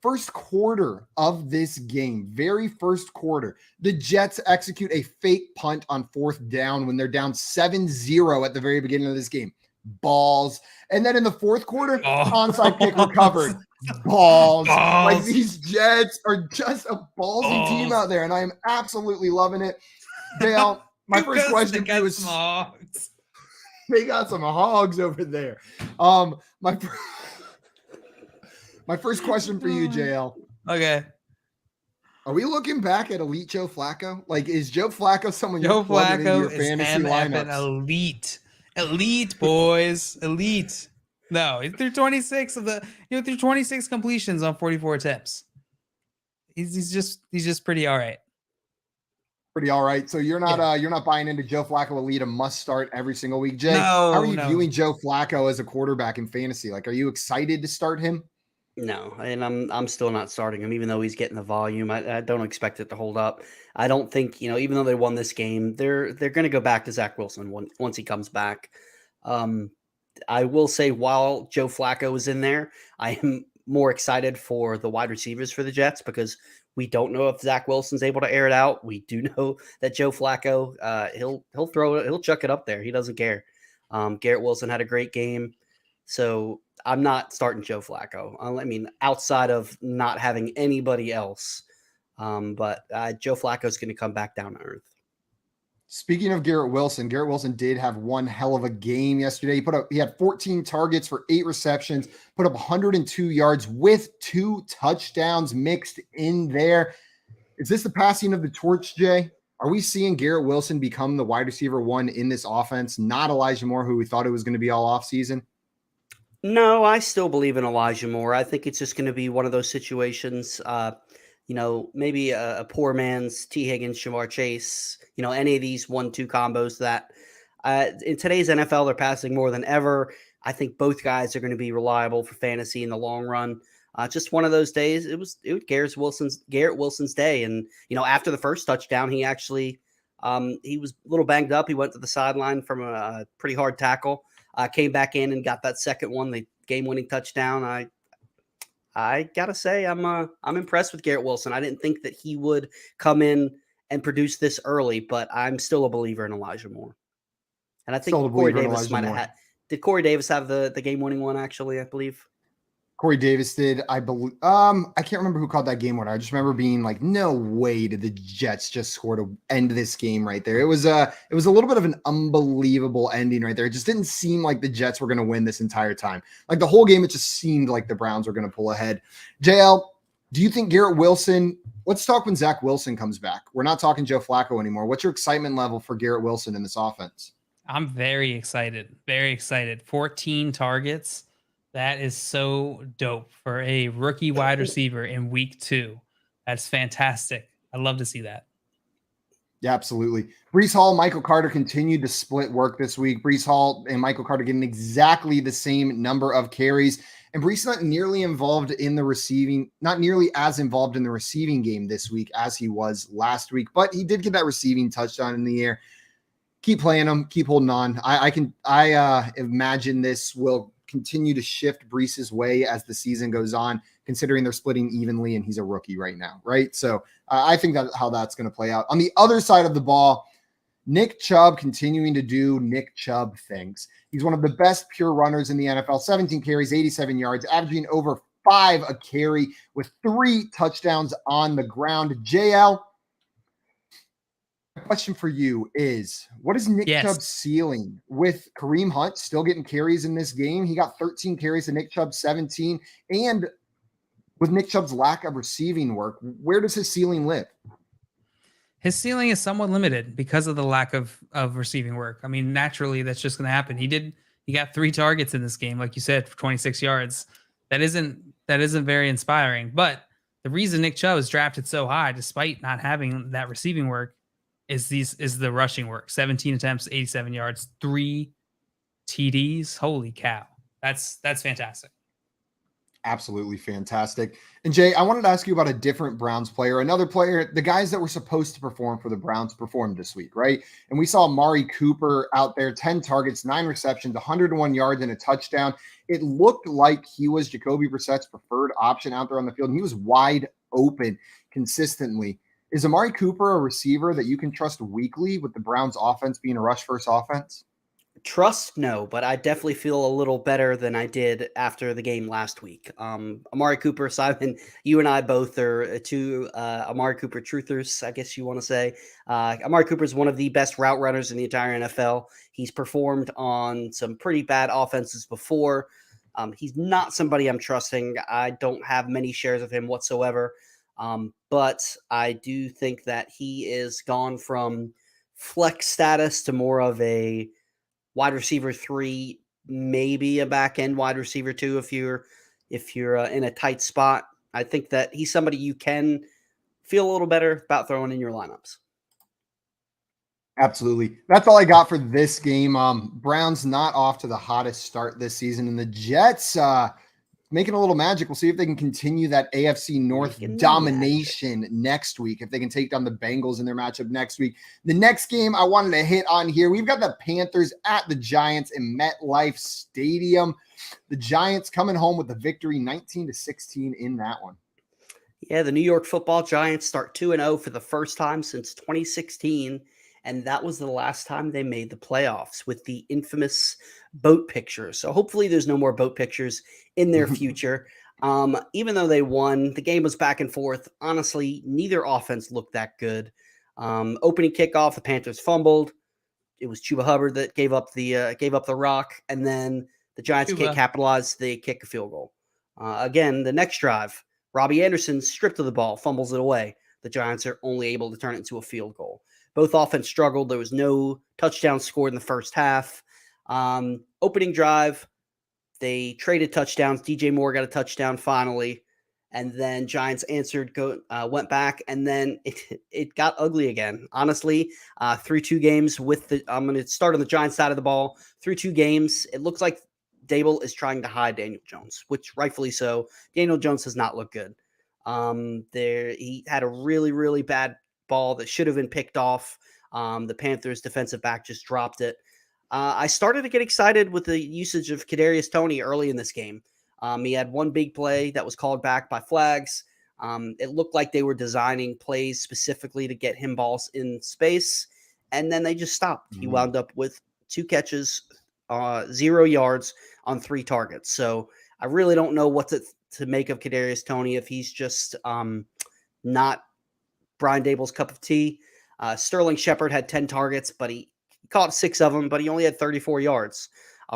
First quarter of this game, very first quarter, the Jets execute a fake punt on 4th down when they're down 7-0 at the very beginning of this game. Balls. And then in the 4th quarter, onside kick recovered. Balls. Like these Jets are just a ballsy team out there, and I am absolutely loving it. Dale, my first question to you is they got some hogs over there. My first question for you, JL. Okay. Are we looking back at elite Joe Flacco? Like, is Joe Flacco someone you're plugging into your fantasy lineups? Elite boys, elite. No, he threw 26 threw 26 completions on 44 attempts. He's just pretty all right. Pretty all right. So you're not buying into Joe Flacco elite, a must start every single week, Jay. How are you viewing Joe Flacco as a quarterback in fantasy? Like, are you excited to start him? No, and I'm still not starting him, even though he's getting the volume. I don't expect it to hold up. I don't think, even though they won this game, they're going to go back to Zach Wilson once he comes back. I will say while Joe Flacco is in there, I am more excited for the wide receivers for the Jets because we don't know if Zach Wilson's able to air it out. We do know that Joe Flacco, he'll throw it, he'll chuck it up there. He doesn't care. Garrett Wilson had a great game. So I'm not starting Joe Flacco. I mean, outside of not having anybody else. But Joe Flacco is going to come back down to earth. Speaking of Garrett Wilson did have one hell of a game yesterday. He had 14 targets for 8 receptions, put up 102 yards with 2 touchdowns mixed in there. Is this the passing of the torch, Jay? Are we seeing Garrett Wilson become the wide receiver 1 in this offense, not Elijah Moore, who we thought it was going to be all offseason? No, I still believe in Elijah Moore. I think it's just going to be one of those situations, maybe a poor man's T. Higgins, Shamar Chase, any of these 1-2 combos that in today's NFL, they're passing more than ever. I think both guys are going to be reliable for fantasy in the long run. Just one of those days. It was Garrett Wilson's day. And, after the first touchdown, he actually, he was a little banged up. He went to the sideline from a pretty hard tackle, came back in and got that second one, the game-winning touchdown. I gotta say, I'm impressed with Garrett Wilson. I didn't think that he would come in and produce this early, but I'm still a believer in Elijah Moore. And I think Corey Davis might have had. Did Corey Davis have the game-winning one? Actually, I believe Corey Davis did. I believe. I can't remember who called that game winner. I just remember being like, "No way did the Jets just score to end this game right there." It was a little bit of an unbelievable ending right there. It just didn't seem like the Jets were going to win this entire time. Like the whole game, it just seemed like the Browns were going to pull ahead. JL, do you think Garrett Wilson? Let's talk when Zach Wilson comes back. We're not talking Joe Flacco anymore. What's your excitement level for Garrett Wilson in this offense? I'm very excited. Very excited. 14 targets. That is so dope for a rookie wide receiver in week 2. That's fantastic. I'd love to see that. Yeah, absolutely. Breece Hall, Michael Carter continued to split work this week. Breece Hall and Michael Carter getting exactly the same number of carries. And Breece not nearly as involved in the receiving game this week as he was last week, but he did get that receiving touchdown in the air. Keep playing him, keep holding on. I imagine this will continue to shift Breece's way as the season goes on, considering they're splitting evenly and he's a rookie right now, right? So I think that's how that's going to play out. On the other side of the ball, Nick Chubb continuing to do Nick Chubb things. He's one of the best pure runners in the NFL, 17 carries, 87 yards, averaging over 5 a carry with 3 touchdowns on the ground. JL, my question for you is, what is Nick Chubb's ceiling with Kareem Hunt still getting carries in this game? He got 13 carries to Nick Chubb 17. And with Nick Chubb's lack of receiving work, where does his ceiling live? His ceiling is somewhat limited because of the lack of receiving work. I mean, naturally, that's just going to happen. He got 3 targets in this game, like you said, for 26 yards. That isn't very inspiring. But the reason Nick Chubb is drafted so high, despite not having that receiving work, is the rushing work. 17 attempts, 87 yards, 3 TDs. Holy cow. That's fantastic. Absolutely fantastic. And Jay, I wanted to ask you about a different Browns player, another player. The guys that were supposed to perform for the Browns performed this week, right? And we saw Amari Cooper out there, 10 targets, 9 receptions, 101 yards and a touchdown. It looked like he was Jacoby Brissett's preferred option out there on the field, and he was wide open consistently. Is Amari Cooper a receiver that you can trust weekly with the Browns offense being a rush first offense? Trust, no, but I definitely feel a little better than I did after the game last week. Amari Cooper, Simon, you and I both are 2 Amari Cooper truthers, I guess you want to say. Amari Cooper is one of the best route runners in the entire NFL. He's performed on some pretty bad offenses before. He's not somebody I'm trusting. I don't have many shares of him whatsoever. But I do think that he is gone from flex status to more of a wide receiver 3, maybe a back end wide receiver 2 if you're in a tight spot. I think that he's somebody you can feel a little better about throwing in your lineups. Absolutely. That's all I got for this game. Browns not off to the hottest start this season, and the Jets making a little magic. We'll see if they can continue that AFC North domination next week, if they can take down the Bengals in their matchup next week. The next game I wanted to hit on here, we've got the Panthers at the Giants in MetLife Stadium. The Giants coming home with the victory, 19-16 in that one. Yeah, the New York Football Giants start 2-0 for the first time since 2016. And that was the last time they made the playoffs with the infamous boat pictures. So hopefully there's no more boat pictures in their future. Even though they won, the game was back and forth. Honestly, neither offense looked that good. Opening kickoff, the Panthers fumbled. It was Chuba Hubbard that gave up the rock, and then the Giants can't capitalize. They kick a field goal. Again, the next drive, Robbie Anderson stripped of the ball, fumbles it away. The Giants are only able to turn it into a field goal. Both offense struggled. There was no touchdown scored in the first half. Opening drive, they traded touchdowns. DJ Moore got a touchdown finally. And then Giants answered, went back, and then it got ugly again. Honestly, through 2 games I'm going to start on the Giants side of the ball. Through 2 games, it looks like Dable is trying to hide Daniel Jones, which rightfully so. Daniel Jones does not look good. He had a really, really bad ball that should have been picked off. The Panthers defensive back just dropped it. I started to get excited with the usage of Kadarius Toney early in this game. He had one big play that was called back by flags. It looked like they were designing plays specifically to get him balls in space, and then they just stopped. He wound up with 2 catches, 0 yards on 3 targets. So I really don't know what to make of Kadarius Toney if he's just not Brian Dable's cup of tea. Sterling Shepard had 10 targets, but he caught 6 of them, but he only had 34 yards.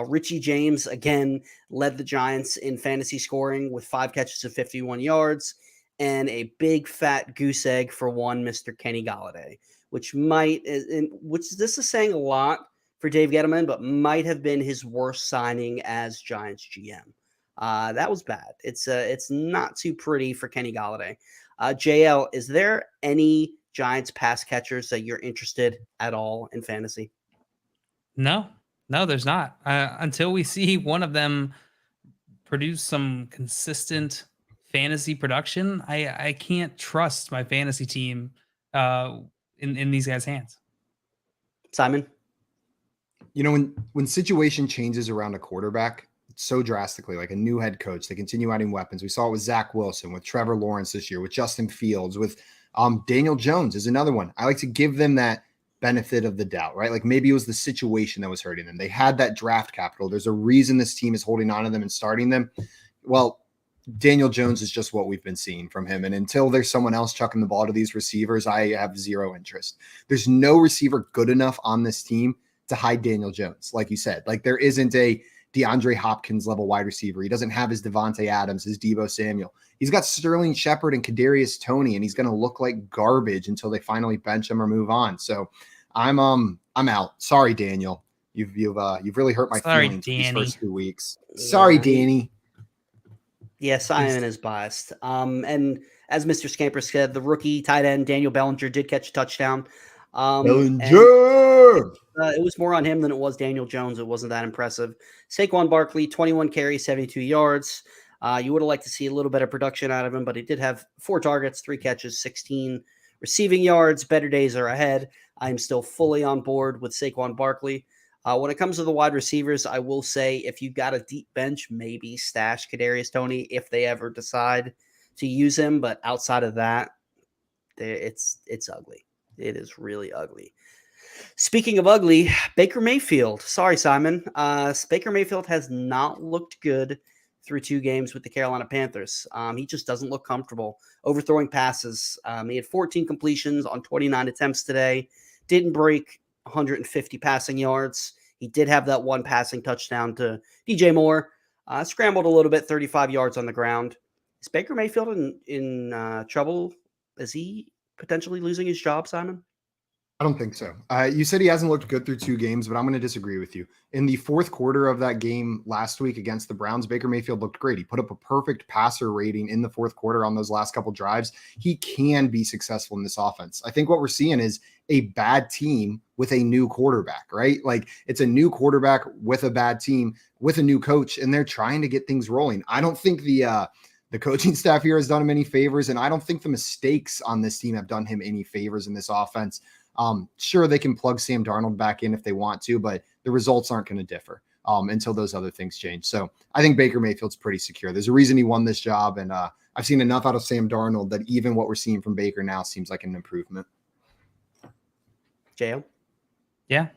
Richie James, again, led the Giants in fantasy scoring with 5 catches of 51 yards and a big fat goose egg for one Mr. Kenny Golladay, which this is saying a lot for Dave Gettleman, but might have been his worst signing as Giants GM. That was bad. It's not too pretty for Kenny Golladay. JL, is there any Giants pass catchers that you're interested at all in fantasy? No, there's not. Until we see one of them produce some consistent fantasy production, I can't trust my fantasy team in these guys' hands. Simon? When situation changes around a quarterback so drastically, like a new head coach, they continue adding weapons. We saw it with Zach Wilson, with Trevor Lawrence this year, with Justin Fields, with Daniel Jones is another one. I like to give them that benefit of the doubt, right? Like maybe it was the situation that was hurting them. They had that draft capital. There's a reason this team is holding on to them and starting them. Well, Daniel Jones is just what we've been seeing from him. And until there's someone else chucking the ball to these receivers, I have zero interest. There's no receiver good enough on this team to hide Daniel Jones. Like you said, like there isn't a DeAndre Hopkins level wide receiver. He doesn't have his Devontae Adams, his Deebo Samuel. He's got Sterling Shepard and Kadarius Toney, and he's going to look like garbage until they finally bench him or move on. So I'm out. Sorry, Daniel. You've really hurt my feelings these first 2 weeks. Sorry, Danny. Yeah, Simon is biased. And as Mr. Scamper said, the rookie tight end Daniel Bellinger did catch a touchdown. Bellinger! It was more on him than it was Daniel Jones. It wasn't that impressive. Saquon Barkley, 21 carries, 72 yards. You would have liked to see a little better production out of him, but he did have 4 targets, 3 catches, 16 receiving yards. Better days are ahead. I'm still fully on board with Saquon Barkley. When it comes to the wide receivers, I will say if you've got a deep bench, maybe stash Kadarius Toney if they ever decide to use him. But outside of that, it's ugly. It is really ugly. Speaking of ugly, Baker Mayfield. Sorry, Simon. Baker Mayfield has not looked good through 2 games with the Carolina Panthers. He just doesn't look comfortable overthrowing passes. He had 14 completions on 29 attempts today. Didn't break 150 passing yards. He did have that 1 passing touchdown to DJ Moore. Scrambled a little bit, 35 yards on the ground. Is Baker Mayfield in trouble? Is he potentially losing his job, Simon? I don't think so. You said he hasn't looked good through 2 games, but I'm going to disagree with you. In the 4th quarter of that game last week against the Browns, Baker Mayfield looked great. He put up a perfect passer rating in the 4th quarter on those last couple drives. He can be successful in this offense. I think what we're seeing is a bad team with a new quarterback, right? Like it's a new quarterback with a bad team with a new coach, and they're trying to get things rolling. I don't think the coaching staff here has done him any favors, and I don't think the mistakes on this team have done him any favors in this offense. Sure, they can plug Sam Darnold back in if they want to, but the results aren't going to differ until those other things change. So I think Baker Mayfield's pretty secure. There's a reason he won this job, and I've seen enough out of Sam Darnold that even what we're seeing from Baker now seems like an improvement. JL? Yeah,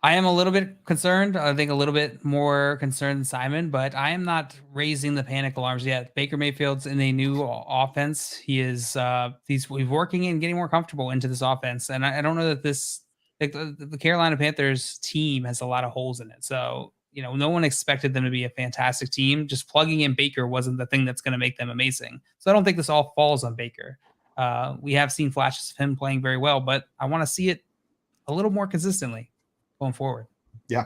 I am a little bit concerned. I think a little bit more concerned than Simon, but I am not raising the panic alarms yet. Baker Mayfield's in a new offense. He's working and getting more comfortable into this offense, and I don't know that the Carolina Panthers team has a lot of holes in it. So no one expected them to be a fantastic team. Just plugging in Baker wasn't the thing that's going to make them amazing. So I don't think this all falls on Baker. We have seen flashes of him playing very well, but I want to see it a little more consistently going forward. Yeah.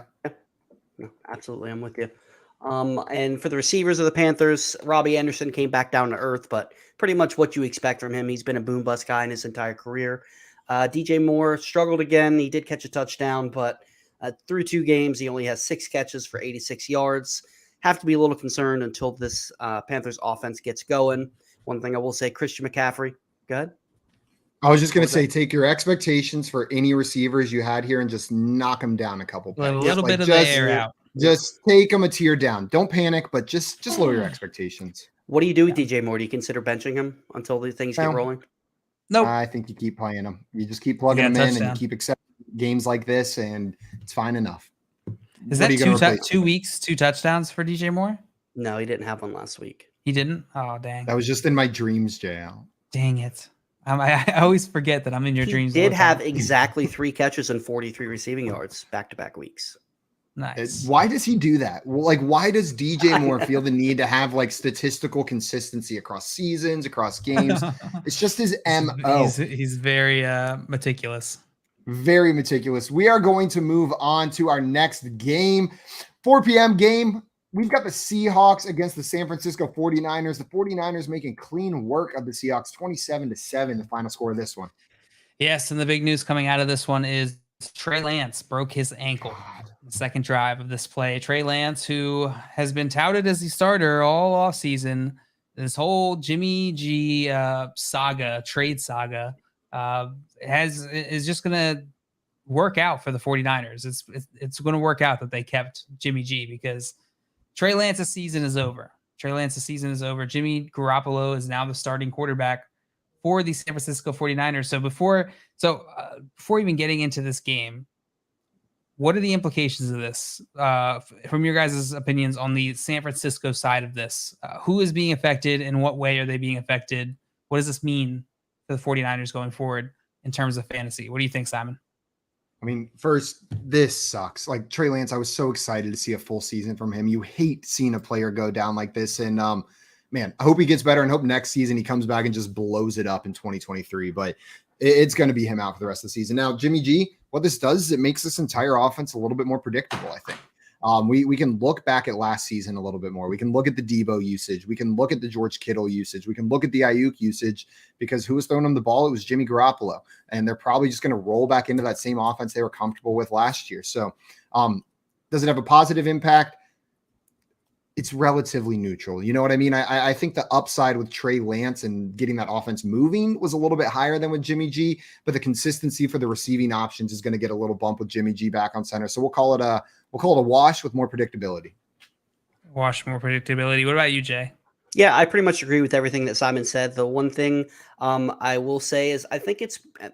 No, absolutely. I'm with you. And for the receivers of the Panthers, Robbie Anderson came back down to earth, but pretty much what you expect from him. He's been a boom bust guy in his entire career. DJ Moore struggled again. He did catch a touchdown, but through 2 games, he only has 6 catches for 86 yards. Have to be a little concerned until this Panthers offense gets going. One thing I will say, Christian McCaffrey, go ahead. I was just going to say, take your expectations for any receivers you had here and just knock them down a couple pegs. A little bit of the air out. Just take them a tier down. Don't panic, but just lower your expectations. What do you do with DJ Moore? Do you consider benching him until the things get rolling? Nope. I think you keep playing him. You just keep plugging him in and you keep accepting games like this, and it's fine enough. Is that 2 weeks, 2 touchdowns for DJ Moore? No, he didn't have one last week. He didn't? Oh, dang. That was just in my dreams, JL. Dang it. I always forget that I'm in your dreams. He did have exactly 3 catches and 43 receiving yards back-to-back weeks. Nice. Why does he do that? Like, why does DJ Moore feel the need to have like statistical consistency across seasons, across games? It's just his MO. He's very meticulous. Very meticulous. We are going to move on to our next game. 4 p.m. game. We've got the Seahawks against the San Francisco 49ers. The 49ers making clean work of the Seahawks, 27-7, the final score of this one. Yes, and the big news coming out of this one is Trey Lance broke his ankle. The second drive of this play. Trey Lance, who has been touted as the starter all offseason, this whole Jimmy G trade saga, is just going to work out for the 49ers. It's going to work out that they kept Jimmy G because Trey Lance's season is over. Jimmy Garoppolo is now the starting quarterback for the San Francisco 49ers. So before even getting into this game, what are the implications of this from your guys' opinions on the San Francisco side of this? Who is being affected? In what way are they being affected? What does this mean for the 49ers going forward in terms of fantasy? What do you think, Simon? I mean, first, this sucks. Like Trey Lance, I was so excited to see a full season from him. You hate seeing a player go down like this. And man, I hope he gets better and hope next season he comes back and just blows it up in 2023. But it's going to be him out for the rest of the season. Now, Jimmy G, what this does is it makes this entire offense a little bit more predictable, I think. We can look back at last season a little bit more. We can look at the Debo usage. We can look at the George Kittle usage. We can look at the Ayuk usage because who was throwing them the ball? It was Jimmy Garoppolo. And they're probably just going to roll back into that same offense they were comfortable with last year. So does it have a positive impact? It's relatively neutral. You know what I mean? I think the upside with Trey Lance and getting that offense moving was a little bit higher than with Jimmy G, but the consistency for the receiving options is going to get a little bump with Jimmy G back on center. So we'll call it a wash with more predictability. Wash, more predictability. What about you, Jay? Yeah, I pretty much agree with everything that Simon said. The one thing I will say is I think it's a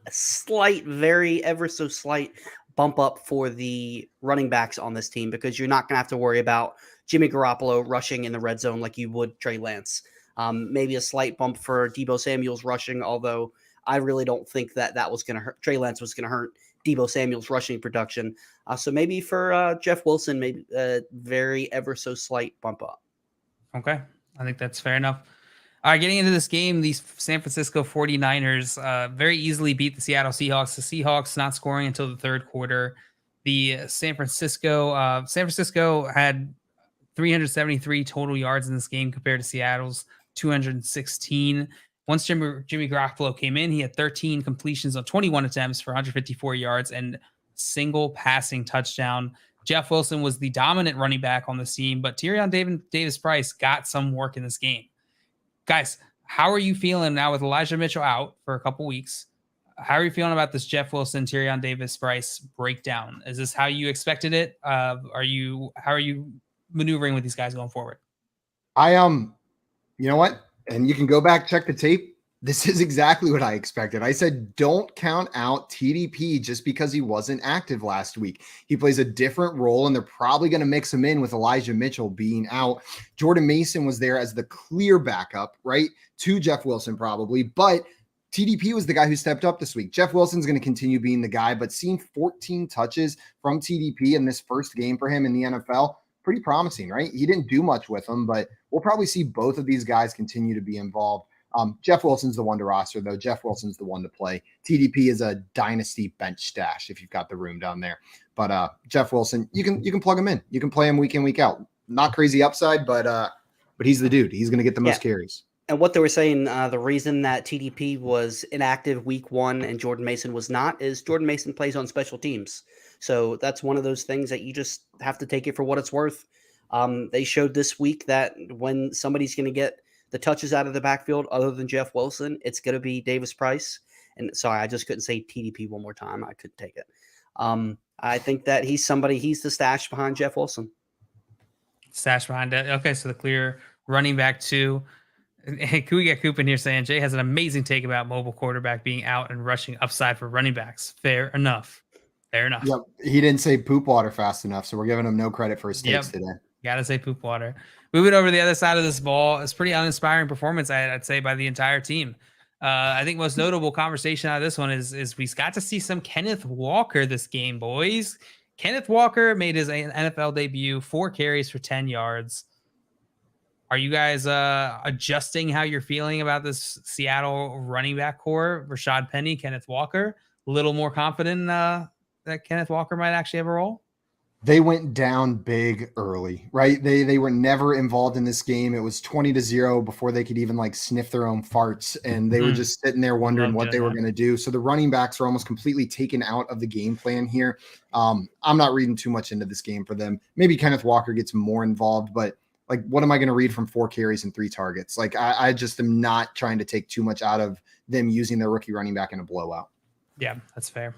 slight, ever so slight bump up for the running backs on this team because you're not going to have to worry about Jimmy Garoppolo rushing in the red zone like you would Trey Lance. Maybe a slight bump for Deebo Samuel's rushing, although I really don't think that was going to hurt. Trey Lance was going to hurt Deebo Samuel's rushing production. So maybe for Jeff Wilson, maybe a very ever so slight bump up. Okay. I think that's fair enough. All right, getting into this game, these San Francisco 49ers very easily beat the Seattle Seahawks. The Seahawks not scoring until the third quarter. The San Francisco had 373 total yards in this game compared to Seattle's 216. Once Jimmy Garoppolo came in, he had 13 completions on 21 attempts for 154 yards and single passing touchdown. Jeff Wilson was the dominant running back on the team, but Tyrion Davis-Price got some work in this game. Guys, how are you feeling now with Elijah Mitchell out for a couple weeks? How are you feeling about this Jeff Wilson, Tyrion Davis-Price breakdown? Is this how you expected it? How are you maneuvering with these guys going forward? You know what? And you can go back, check the tape. This is exactly what I expected. I said, don't count out TDP just because he wasn't active last week. He plays a different role, and they're probably going to mix him in with Elijah Mitchell being out. Jordan Mason was there as the clear backup, right, to Jeff Wilson probably, but TDP was the guy who stepped up this week. Jeff Wilson's going to continue being the guy, but seeing 14 touches from TDP in this first game for him in the NFL, pretty promising, right? He didn't do much with them, but we'll probably see both of these guys continue to be involved. Jeff Wilson's the one to roster, though. Jeff Wilson's the one to play. TDP is a dynasty bench stash if you've got the room down there. But Jeff Wilson, you can plug him in. You can play him week in, week out. Not crazy upside, but he's the dude. He's going to get the most carries. And what they were saying, the reason that TDP was inactive week 1 and Jordan Mason was not is Jordan Mason plays on special teams. So that's one of those things that you just have to take it for what it's worth. They showed this week that when somebody's going to get the touches out of the backfield other than Jeff Wilson, it's going to be Davis Price. And sorry, I just couldn't say TDP one more time. I couldn't take it. I think that he's the stash behind Jeff Wilson. Stash behind it. Okay, so the clear running back 2. And can we get Coop in here saying Jay has an amazing take about mobile quarterback being out and rushing upside for running backs. Fair enough. Yep. He didn't say poop water fast enough, so we're giving him no credit for his takes today. Gotta say poop water. Moving over to the other side of this ball, it's pretty uninspiring performance, I'd say, by the entire team. I think most notable conversation out of this one is we got to see some Kenneth Walker this game, boys. Kenneth Walker made his NFL debut, 4 carries for 10 yards. Are you guys adjusting how you're feeling about this Seattle running back core? Rashad Penny, Kenneth Walker, a little more confident that Kenneth Walker might actually have a role? They went down big early, right? They were never involved in this game. It was 20-0 before they could even sniff their own farts, and they were just sitting there wondering what they were going to do. So the running backs are almost completely taken out of the game plan here. I'm not reading too much into this game for them. Maybe Kenneth Walker gets more involved, but what am I going to read from 4 carries and 3 targets? I just am not trying to take too much out of them using their rookie running back in a blowout. Yeah, that's fair.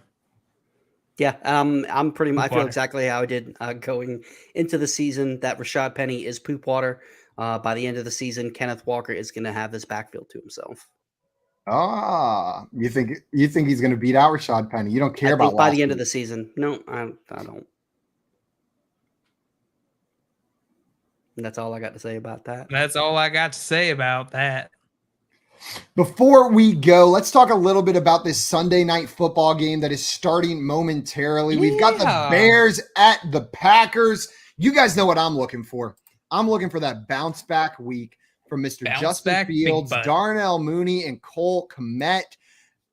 Yeah, I'm pretty much. I feel exactly how I did going into the season. That Rashad Penny is poop water. By the end of the season, Kenneth Walker is going to have this backfield to himself. You think he's going to beat out Rashad Penny? You don't care about by the end of the season? No, I don't. And that's all I got to say about that. Before we go, let's talk a little bit about this Sunday night football game that is starting momentarily. We've got the Bears at the Packers. You guys know what I'm looking for. I'm looking for that bounce back week from Mr. Justin Fields, Darnell Mooney, and Cole Kmet.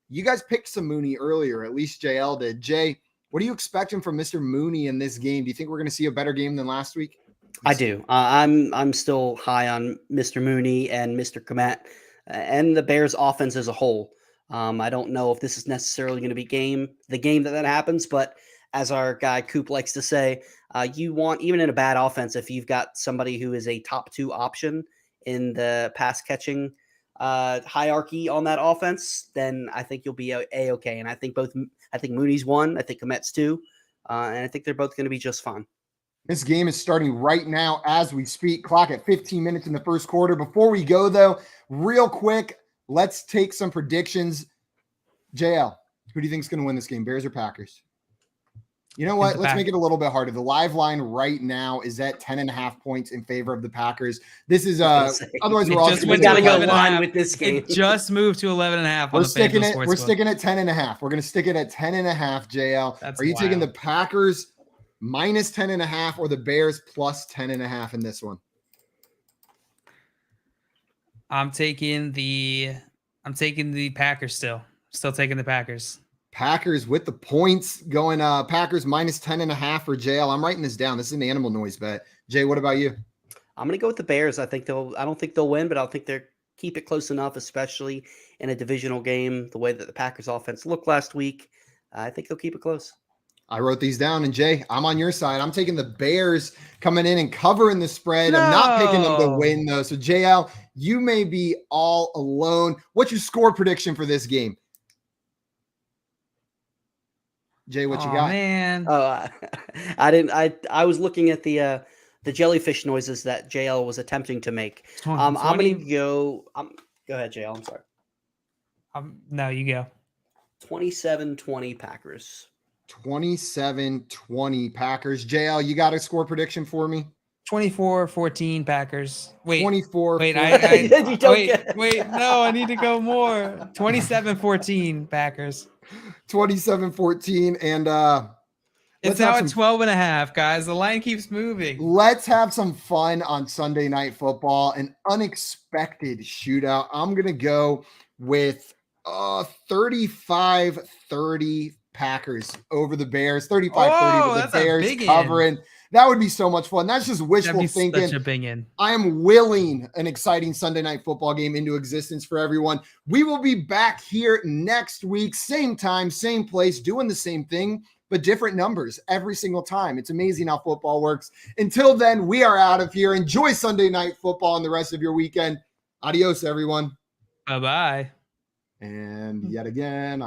You guys picked some Mooney earlier, at least JL did. Jay, what are you expecting from Mr. Mooney in this game? Do you think we're going to see a better game than last week? I do. I'm still high on Mr. Mooney and Mr. Kmet. And the Bears offense as a whole. I don't know if this is necessarily going to be the game that happens, but as our guy Coop likes to say, you want, even in a bad offense, if you've got somebody who is a top 2 option in the pass catching hierarchy on that offense, then I think you'll be a-okay. And I think Mooney's 1, I think Kmet's 2, and I think they're both going to be just fine. This game is starting right now as we speak. Clock at 15 minutes in the first quarter. Before we go, though, real quick, let's take some predictions. JL, who do you think is going to win this game, Bears or Packers? You know what? Let's make it a little bit harder. The live line right now is at 10.5 points in favor of the Packers. This is otherwise we're all we got to go line with this game. It just moved to 11.5. We're sticking at 10.5. We're going to stick it at 10.5. JL, are you taking the Packers minus 10.5 or the Bears plus 10.5 in this one? I'm taking the Packers still taking the Packers. Packers with the points going Packers minus 10.5 for JL. I'm writing this down. This is an animal noise bet. Jay, what about you? I'm going to go with the Bears. I don't think they'll win, but I think they'll keep it close enough, especially in a divisional game, the way that the Packers offense looked last week. I think they'll keep it close. I wrote these down, and Jay, I'm on your side. I'm taking the Bears coming in and covering the spread. I'm not picking them to win, though. So, JL, you may be all alone. What's your score prediction for this game? Jay, what you got? Man. I was looking at the jellyfish noises that JL was attempting to make. I'm going to go. Go ahead, JL. I'm sorry. No, you go. 27-20 Packers. 27-20 Packers. JL, you got a score prediction for me? 24-14 Packers. Wait, 24. wait, You don't wait, no, I need to go more. 27-14 Packers. 27-14. And it's now at 12.5, guys. The line keeps moving. Let's have some fun on Sunday Night Football. An unexpected shootout. I'm going to go with 35-30 Packers over the Bears. 35-30 with the Bears covering. That would be so much fun. That's just wishful thinking. Such a big in. I am willing an exciting Sunday Night Football game into existence for everyone. We will be back here next week, same time, same place, doing the same thing, but different numbers every single time. It's amazing how football works. Until then, we are out of here. Enjoy Sunday Night Football and the rest of your weekend. Adios, everyone. Bye-bye. And yet again,